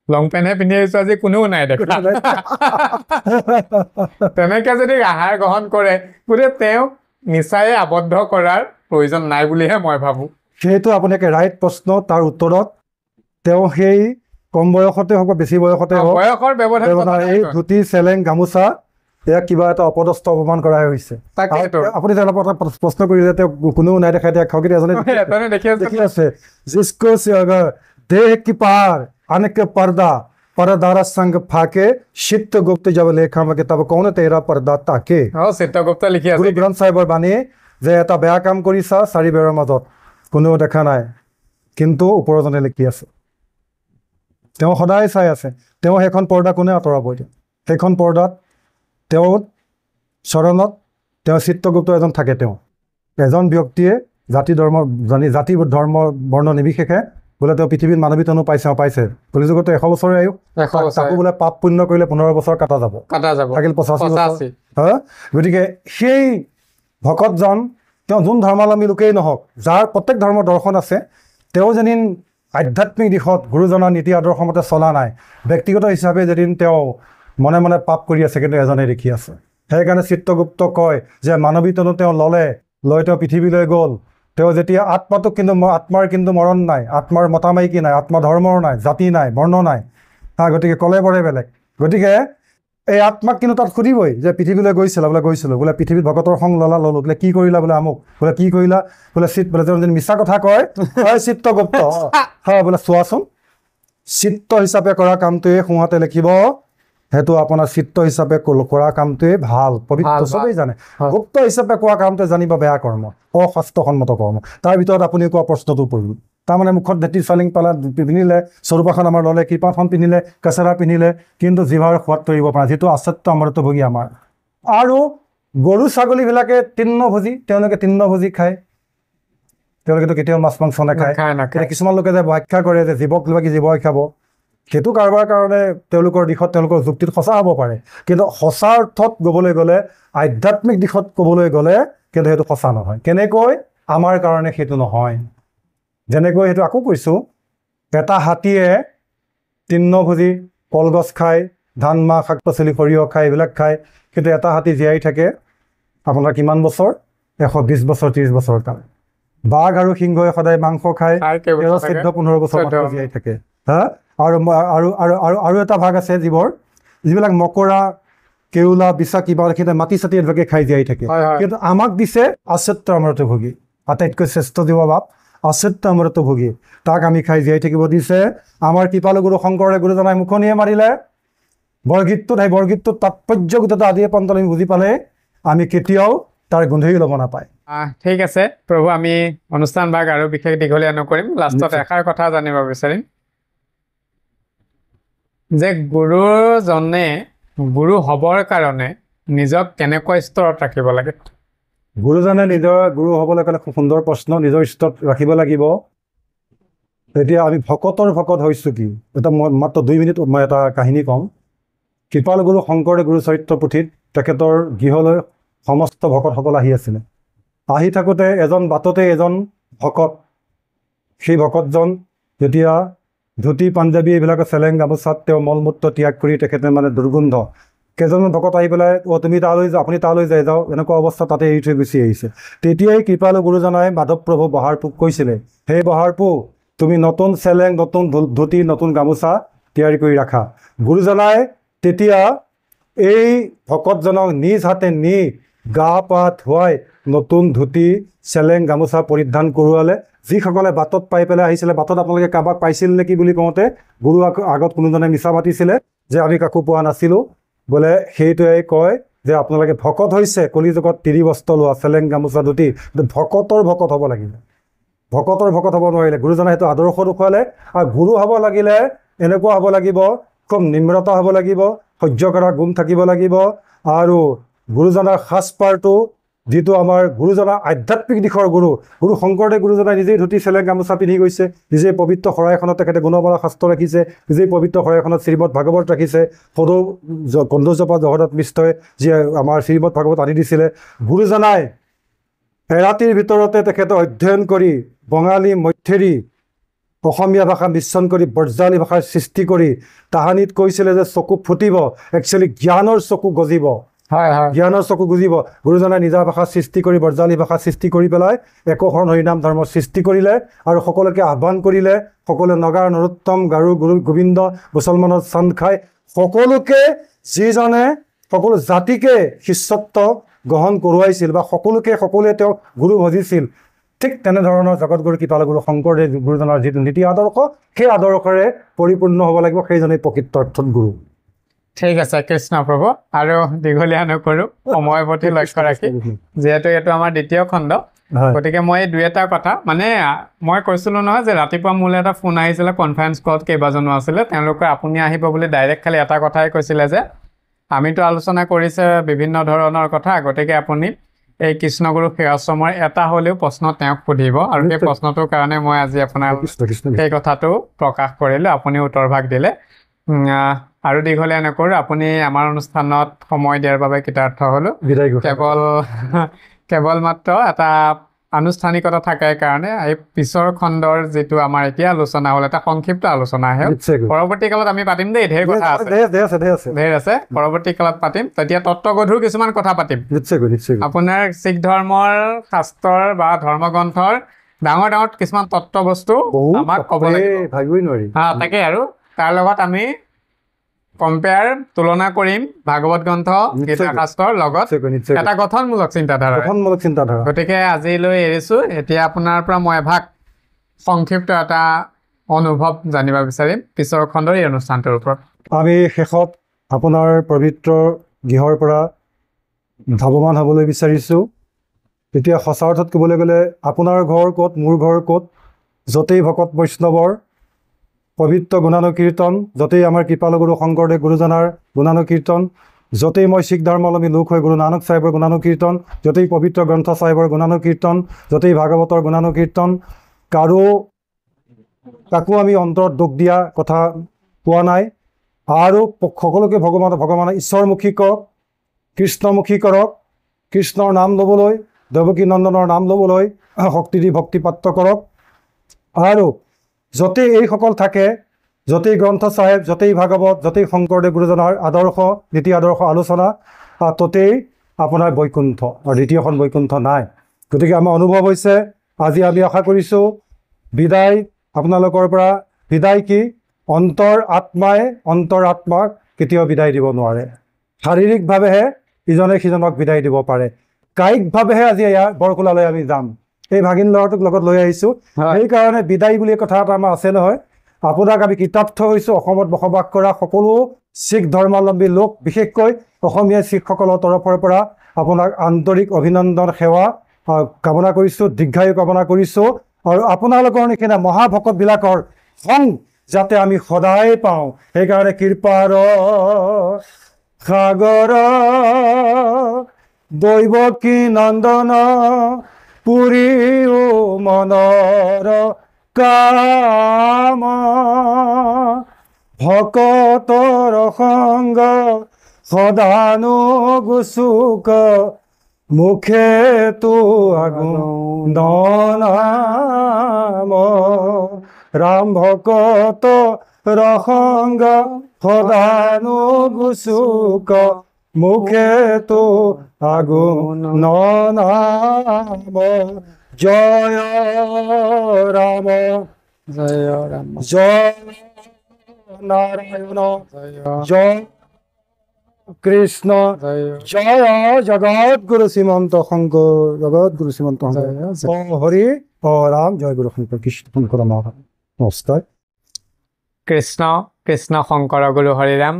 লং পেণ্টহে পিন্ধি আহিছোঁ আজি, কোনেও নাই দেখা। তেনেকৈ যদি আহাৰ গ্ৰহণ কৰে, গতিকে তেওঁক নিচাই আবদ্ধ কৰাৰ প্ৰয়োজন নাই বুলিহে মই ভাবোঁ। সেইটো আপুনি একে ৰাইট প্ৰশ্ন। তাৰ উত্তৰত তেওঁ সেই কম বয়সতে হওক বা বেছি বয়সতে হওক, বয়সৰ ব্যৱধান এই ধুতি চেলেং গামোচা ইয়াক কিবা এটা অপদস্থ অপমান কৰাই হৈছে। আপুনি তেওঁলোকৰ এটা প্ৰশ্ন কৰিলে, তেওঁ কোনেও নাই দেখা, এতিয়া খাওঁকি এজনে দেখি আছে, জিসকো দেহ কি পাৰ আনকে পৰদাৰ সংগ ফাকে চিত্তগুপ্ত জব লেখা মাকে তব কৌন তেৰা পৰ্দা তাকে। চিত্তগুপ্ত লিখি আছে গুৰু গ্ৰন্থ চাহিবৰ বাণী যে এটা বেয়া কাম কৰিছা 4 বেৰৰ মাজত, কোনেও দেখা নাই, কিন্তু ওপৰজনে লিখি আছে। তেওঁ সদায় চাই আছে। তেওঁ সেইখন পৰ্দা কোনে আঁতৰাব? এতিয়া সেইখন পৰ্দাত তেওঁৰ চৰণত তেওঁ চিত্তগুপ্ত এজন থাকে। তেওঁ এজন ব্যক্তিয়ে জাতি ধৰ্ম বৰ্ণ নিৰ্বিশেষে বোলে তেওঁ পৃথিৱীত মানৱীতনো পাইছে। কলিযুগতো 100 বছৰে আয়ু, তাকো বোলে পাপ পুণ্য কৰিলে 15 বছৰ কাটা যাব, থাকিল 85 বছৰ। গতিকে সেই ভকতজন তেওঁ যোন ধৰ্মাৱলম্বী লোকেই নহওক, যাৰ প্ৰত্যেক ধৰ্মৰ দৰ্শন আছে, তেওঁ যেদিন আধ্যাত্মিক দিশত গুৰুজনাৰ নীতি আদৰ্শ মতে চলা নাই, ব্যক্তিগত হিচাপে যেদিন তেওঁ মনে মনে পাপ কৰি আছে, কিন্তু এজনে দেখি আছে। সেইকাৰণে চিত্তগুপ্ত কয় যে মানৱীতনো তেওঁ লৈ তেওঁ পৃথিৱীলৈ গ'ল। তেওঁ যেতিয়া আত্মাটোক, কিন্তু আত্মাৰ কিন্তু মৰণ নাই, আত্মাৰ মতামাইকী নাই, আত্মা ধৰ্মৰ নাই, জাতি নাই, বৰ্ণ নাই। গতিকে কলে বৰে বেলেগ। গতিকে এই আত্মাক কিন্তু তাত সুধিবই যে পৃথিৱীলৈ গৈছিলোঁ বোলে পৃথিৱীত ভকতৰ সংগ ল'লোঁ, বোলে কি কৰিলা, বোলে আমুক, বোলে কি কৰিলা, বোলে বোলে যদি মিছা কথা কয় চিত্তগুপ্ত, বোলে চোৱাচোন, চিত্ত হিচাপে কৰা কামটোৱে সোঁহাতে লিখিব, সেইটো আপোনাৰ চিত্ত হিচাপে কৰা কামটোৱে ভাল, পবিত্ৰ, চবেই জানে। গুপ্ত হিচাপে কোৱা কামটোৱে জানিব বেয়া কৰ্ম, অশাস্ত্ৰসন্মত কৰ্ম। তাৰ ভিতৰত আপুনি কোৱা প্ৰশ্নটো পৰিল। তাৰমানে মুখত ভেটি চালিং পালা পিন্ধিলে, স্বৰূপাখন আমাৰ ল'লে, কৃপাখন পিন্ধিলে, কেঁচেৰা পিন্ধিলে, কিন্তু জিভাৰ সোৱাদ তৰিব পৰা, যিটো আচত্য অমৃতভোগী আমাৰ। আৰু গৰু ছাগলীবিলাকে তেওঁলোকে তৃণভোজী খায়, তেওঁলোকেতো কেতিয়াও মাছ মাংস নাখায়। কিছুমান লোকে যে ব্যাখ্যা কৰে যে জীৱক জীৱই খাব, সেইটো কাৰোবাৰ কাৰণে তেওঁলোকৰ দিশত, তেওঁলোকৰ যুক্তিত সঁচা হ'ব পাৰে, কিন্তু সঁচা অৰ্থত ক'বলৈ গ'লে, আধ্যাত্মিক দিশত ক'বলৈ গ'লে কিন্তু সেইটো সঁচা নহয়। কেনেকৈ? আমাৰ কাৰণে সেইটো নহয়। যেনেকৈ সেইটো আকৌ কৈছোঁ, এটা হাতীয়ে তৃণভোজী, কলগছ খায়, ধান মাহ শাক পাচলি সৰিয়হ খায়, এইবিলাক খায়, কিন্তু এটা হাতী জীয়াই থাকে আপোনাৰ কিমান বছৰ? 120 বছৰ 30 বছৰ কাল। বাঘ আৰু সিংহই সদায় মাংস খায়, 13-14-15 বছৰ জীয়াই থাকে। হা আৰু আৰু আৰু আৰু আৰু এটা ভাগ আছে যিবিলাক মকৰা কেউলা বিছা কিবা সেইটা মাটি চাটি এভাগে খাই জীয়াই থাকে কিন্তু আমাক দিছে আচ্যুত অমৃতভোগী আটাইতকৈ শ্ৰেষ্ঠ জীৱ বাপ আচ্যুত অমৃতভোগী তাক আমি খাই জীয়াই থাকিব দিছে আমাৰ কৃপালু গুৰু শংকৰে গুৰুজনাই মুখনিয়ে মাৰিলে বৰগীতটোত সেই বৰগীতটোৰ তাৎপৰ্য গোটেইটো আদিয়ে পন্তল আমি বুজি পালে আমি কেতিয়াও তাৰ গোন্ধেই ল'ব নাপায় ঠিক আছে প্ৰভু আমি অনুষ্ঠান ভাগ আৰু বিশেষ দীঘলীয়া নকৰিম লাষ্টত এষাৰ কথা জানিব বিচাৰিম যে গুৰুজনে গুৰু হ'বৰ কাৰণে নিজক কেনেকুৱা স্তৰত ৰাখিব লাগে গুৰুজনে নিজৰ গুৰু হ'বলৈ কাৰণে খুব সুন্দৰ প্ৰশ্ন নিজৰ স্তৰত ৰাখিব লাগিব এতিয়া আমি ভকতৰ ভকত হৈছোঁ কি এটা মই মাত্ৰ 2 মিনিট মই এটা কাহিনী কম কৃপাল গুৰু শংকৰদেৱ গুৰু চৰিত্ৰ পুথিত তেখেতৰ গৃহলৈ সমস্ত ভকতসকল আহি আছিলে আহি থাকোঁতে বাটতে এজন ভকত সেই ভকতজন যেতিয়া ধুতি পাঞ্জাবী এইবিলাকৰ চেলেং গামোচাত তেওঁ মলমূত্ৰ ত্যাগ কৰি তেখেতে মানে দুৰ্গন্ধ কেইজনমান ভকত আহি পেলাই তুমি তালৈ যাওঁ আপুনি তালৈ যাওঁ এনেকুৱা অৱস্থা তাতে এৰি থৈ গুচি আহিছে তেতিয়াই কৃপালু গুৰুজনাই মাধৱ প্ৰভু বহাৰপোক কৈছিলে সেই বহাৰপোক তুমি নতুন চেলেং নতুন ধুতি নতুন গামোচা তৈয়াৰী কৰি ৰাখা গুৰুজনাই তেতিয়া এই ভকতজনক নিজ হাতে নি গা পা ধুৱাই নতুন ধুতি চেলেং গামোচা পৰিধান কৰোৱালে যিসকলে বাটত পাই পেলাই আহিছিলে বাটত আপোনালোকে কাৰোবাক পাইছিল নেকি বুলি কওঁতে গুৰু আগত কোনোজনে মিছা মাতিছিলে যে আমি কাকো পোৱা নাছিলোঁ বোলে সেইটোৱে কয় যে আপোনালোকে ভকত হৈছে কলিযুগত 30 বস্ত্ৰ লোৱা চেলেং গামোচা ধুতি ভকতৰ ভকত হ'ব লাগিব ভকতৰ ভকত হ'ব নোৱাৰিলে গুৰুজনাই সেইটো আদৰ্শ দেখুৱালে আৰু গুৰু হ'ব লাগিলে এনেকুৱা হ'ব লাগিব খুব নিম্ৰতা হ'ব লাগিব সহ্য কৰাৰ গুণ থাকিব লাগিব আৰু গুৰুজনাৰ সাজপাৰটো যিটো আমাৰ গুৰুজনাৰ আধ্যাত্মিক দিশৰ গুৰু শংকৰদেৱ গুৰুজনাই নিজেই ধুতি চেলেং গামোচা পিন্ধি গৈছে নিজেই পবিত্ৰ শৰাইখনত তেখেতে গুণমালা শাস্ত্ৰ ৰাখিছে নিজেই পবিত্ৰ শৰাইখনত শ্ৰীমদ ভাগৱত ৰাখিছে সদৌ কন্দুজপা জগন্নাথ মিশ্ৰই যিয়ে আমাৰ শ্ৰীমদ ভাগৱত আনি দিছিলে গুৰুজনাই এৰাতিৰ ভিতৰতে তেখেতে অধ্যয়ন কৰি বঙালী মধ্যেৰী অসমীয়া ভাষা মিশ্ৰণ কৰি বজ্ৰালী ভাষাৰ সৃষ্টি কৰি তাহানিত কৈছিলে যে চকু ফুটিব একচুৱেলি জ্ঞানৰ চকু গজিব জ্ঞানৰ চকু গুজিব গুৰুজনাই নিজা ভাষা সৃষ্টি কৰি বজ্ৰালী ভাষা সৃষ্টি কৰি পেলাই একশৰণ হৰিনাম ধৰ্মৰ সৃষ্টি কৰিলে আৰু সকলোকে আহ্বান কৰিলে সকলোৱে নগাৰ নৰোত্তম গাৰু গুৰু গোবিন্দ মুছলমানৰ চান্দ খাই সকলোকে যিজনে সকলো জাতিকে শিষ্যত্ব গ্ৰহণ কৰোৱাইছিল বা সকলোৱে তেওঁ গুৰু ভজিছিল ঠিক তেনেধৰণৰ জগতগুৰু কৃপালু গুৰু শংকৰদেৱ গুৰুজনাৰ যিটো নীতি আদৰ্শ সেই আদৰ্শৰে পৰিপূৰ্ণ হ'ব লাগিব সেইজনেই প্ৰকৃত অৰ্থত গুৰু ঠিক আছে কৃষ্ণ প্ৰভু আৰু দীঘলীয়া নকৰোঁ সময়ৰ প্ৰতি লক্ষ্য ৰাখি যিহেতু এইটো আমাৰ দ্বিতীয় খণ্ড গতিকে মই 2-এটা কথা মানে মই কৈছিলোঁ নহয় যে ৰাতিপুৱা মোলৈ এটা ফোন আহিছিলে কনফাৰেন্স কলত কেইবাজনো আছিলে তেওঁলোকে আপুনি আহিব বুলি ডাইৰেক্ট খালি এটা কথাই কৈছিলে যে আমিতো আলোচনা কৰিছে বিভিন্ন ধৰণৰ কথা গতিকে আপুনি এই কৃষ্ণগুৰু সেৱাশ্ৰমৰ এটা হ'লেও প্ৰশ্ন তেওঁক সুধিব আৰু সেই প্ৰশ্নটোৰ কাৰণে মই আজি আপোনাৰ সেই কথাটো প্ৰকাশ কৰিলোঁ আপুনি উত্তৰ ভাগ দিলে আৰু দীঘলীয়া নকৰোঁ আপুনি আমাৰ অনুষ্ঠানত সময় দিয়াৰ বাবে কৃতাৰ্থ হ'লোঁ কেৱল মাত্ৰ এটা আনুষ্ঠানিকতা থাকে কাৰণে এই পিছৰ খণ্ডৰ যিটো আমাৰ এতিয়া আলোচনা হ'ল এটা সংক্ষিপ্ত আলোচনা আহে পৰৱৰ্তী কালত আমি পাতিম দেই ঢেৰ কথা আছে পৰৱৰ্তী কালত পাতিম তেতিয়া তত্ত্বগধুৰ কিছুমান কথা পাতিম আপোনাৰ শিখ ধৰ্মৰ শাস্ত্ৰৰ বা ধৰ্মগ্ৰন্থৰ ডাঙৰ ডাঙৰ কিছুমান তত্ত্ব বস্তু আমাক ক'ব লাগিব তাকে আৰু তাৰ লগত আমি তুলনা কৰিম ভাগৱত গ্ৰন্থ গীতা শাস্ত্ৰৰ লগত এটা গঠনমূলক চিন্তাধাৰা গতিকে আজিলৈ এৰিছোঁ এতিয়া আপোনাৰ পৰা মই এভাগ সংক্ষিপ্ত এটা অনুভৱ জানিব বিচাৰিম পিছৰ খণ্ডৰ এই অনুষ্ঠানটোৰ ওপৰত আমি শেষত আপোনাৰ পবিত্ৰ গৃহৰ পৰা ধাৱমান হ'বলৈ বিচাৰিছোঁ এতিয়া সঁচা অৰ্থত ক'বলৈ গ'লে আপোনাৰ ঘৰ ক'ত মোৰ ঘৰ ক'ত য'তেই ভকত বৈষ্ণৱৰ পবিত্ৰ গুণানুকীৰ্তন য'তেই আমাৰ কৃপালু গুৰু শংকৰদেৱ গুৰুজনাৰ গুণানুকীৰ্তন য'তেই মই শিখ ধৰ্মাৱলম্বী লোক হৈ গুৰু নানক চাহেবৰ গুণানুকীৰ্তন য'তেই পবিত্ৰ গ্ৰন্থ চাহেবৰ গুণানুকীৰ্তন য'তেই ভাগৱতৰ গুণানুকীৰ্তন কাকো আমি অন্তৰত দুখ দিয়া কথা পোৱা নাই আৰু সকলোকে ভগৱানৰ ঈশ্বৰমুখী কৰক কৃষ্ণমুখী কৰক কৃষ্ণৰ নাম ল'বলৈ দেৱকী নন্দনৰ নাম ল'বলৈ শক্তি দি ভক্তিপাত্ৰ কৰক আৰু য'তেই এইসকল থাকে য'তেই গ্ৰন্থ চাহেব য'তেই ভাগৱত য'তেই শংকৰদেৱ গুৰুজনাৰ আদৰ্শ নীতি আদৰ্শ আলোচনা ত'তেই আপোনাৰ বৈকুণ্ঠ আৰু দ্বিতীয়খন বৈকুণ্ঠ নাই গতিকে আমাৰ অনুভৱ হৈছে আজি আমি আশা কৰিছোঁ বিদায় আপোনালোকৰ পৰা বিদায় কি অন্তৰ আত্মাক কেতিয়াও বিদায় দিব নোৱাৰে। শাৰীৰিকভাৱেহে ইজনে সিজনক বিদায় দিব পাৰে, কায়িকভাৱেহে আজি ইয়াৰ বৰকোলালৈ আমি যাম। এই ভাগিন ল'ৰাটোক লগত লৈ আহিছোঁ। সেইকাৰণে বিদায় বুলি কথা এটা আমাৰ আছে নহয়। আপোনাক আমি কৃতাৰ্থ হৈছোঁ অসমত বসবাস কৰা সকলো শিখ ধৰ্মাৱলম্বী লোক, বিশেষকৈ অসমীয়া শিখসকলৰ তৰফৰ পৰা আপোনাক আন্তৰিক অভিনন্দন সেৱা কামনা কৰিছোঁ, দীৰ্ঘায়ু কামনা কৰিছোঁ। আৰু আপোনালোকৰ নিচিনা মহাভকতবিলাকৰ সং যাতে আমি সদায় পাওঁ, সেইকাৰণে কৃপাৰ সাগৰ দৈৱকী নন্দন পুৰীও মনৰ কাম ভকতৰ সংগ সদানো গুচুক মুখে তো আগুণ ৰাম ভকত ৰসংগ সদানো গুচুক মুখে তো আগুণ নাম জয় ৰাম জয় নাৰায়ণ জয় কৃষ্ণ জয় জগৎগুৰু শ্ৰীমন্ত শংকৰ জগৎগুৰু শ্ৰীমন্ত শংকৰ হৰি ৰাম জয় গুৰু শংকৰ কৃষ্ণ শংকৰ নমস্কাৰ। কৃষ্ণ কৃষ্ণ শংকৰ গুৰু হৰিৰাম।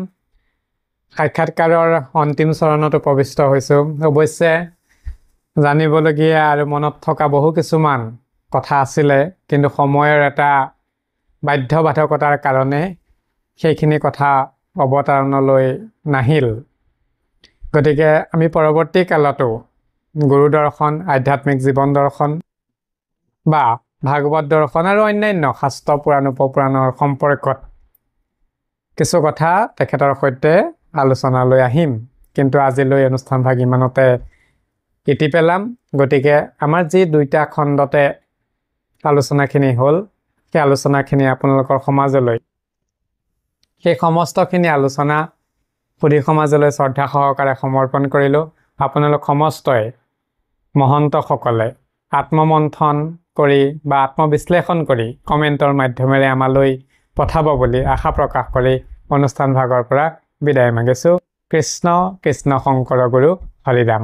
সাক্ষাৎকাৰৰ অন্তিম চৰণত উপবিষ্ট হৈছোঁ। অৱশ্যে জানিবলগীয়া আৰু মনত থকা বহু কিছুমান কথা আছিলে, কিন্তু সময়ৰ এটা বাধ্যবাধকতাৰ কাৰণে সেইখিনি কথা অৱতাৰণলৈ নাহিল। গতিকে আমি পৰৱৰ্তী কালতো গুৰু দৰ্শন, আধ্যাত্মিক জীৱন দৰ্শন বা ভাগৱত দৰ্শন আৰু অন্যান্য শাস্ত্ৰ পুৰাণ উপপুৰাণৰ সম্পৰ্কত কিছু কথা তেখেতৰ সৈতে আলোচনালৈ আহিম। কিন্তু আজিলৈ অনুষ্ঠানভাগ ইমানতে ইতি পেলাম। গতিকে আমাৰ যি 2টা খণ্ডতে আলোচনাখিনি হ'ল, সেই আলোচনাখিনি আপোনালোকৰ সমাজলৈ, সেই সমস্তখিনি আলোচনা সুধী সমাজলৈ শ্ৰদ্ধা সহকাৰে সমৰ্পণ কৰিলোঁ। আপোনালোক সমস্তই মহন্তসকলে আত্মমন্থন কৰি বা আত্মবিশ্লেষণ কৰি কমেণ্টৰ মাধ্যমেৰে আমালৈ পঠাব বুলি আশা প্ৰকাশ কৰি অনুষ্ঠান ভাগৰ পৰা বিদায় মাগিছোঁ। কৃষ্ণ কৃষ্ণ শংকৰ গুৰু হৰিৰাম।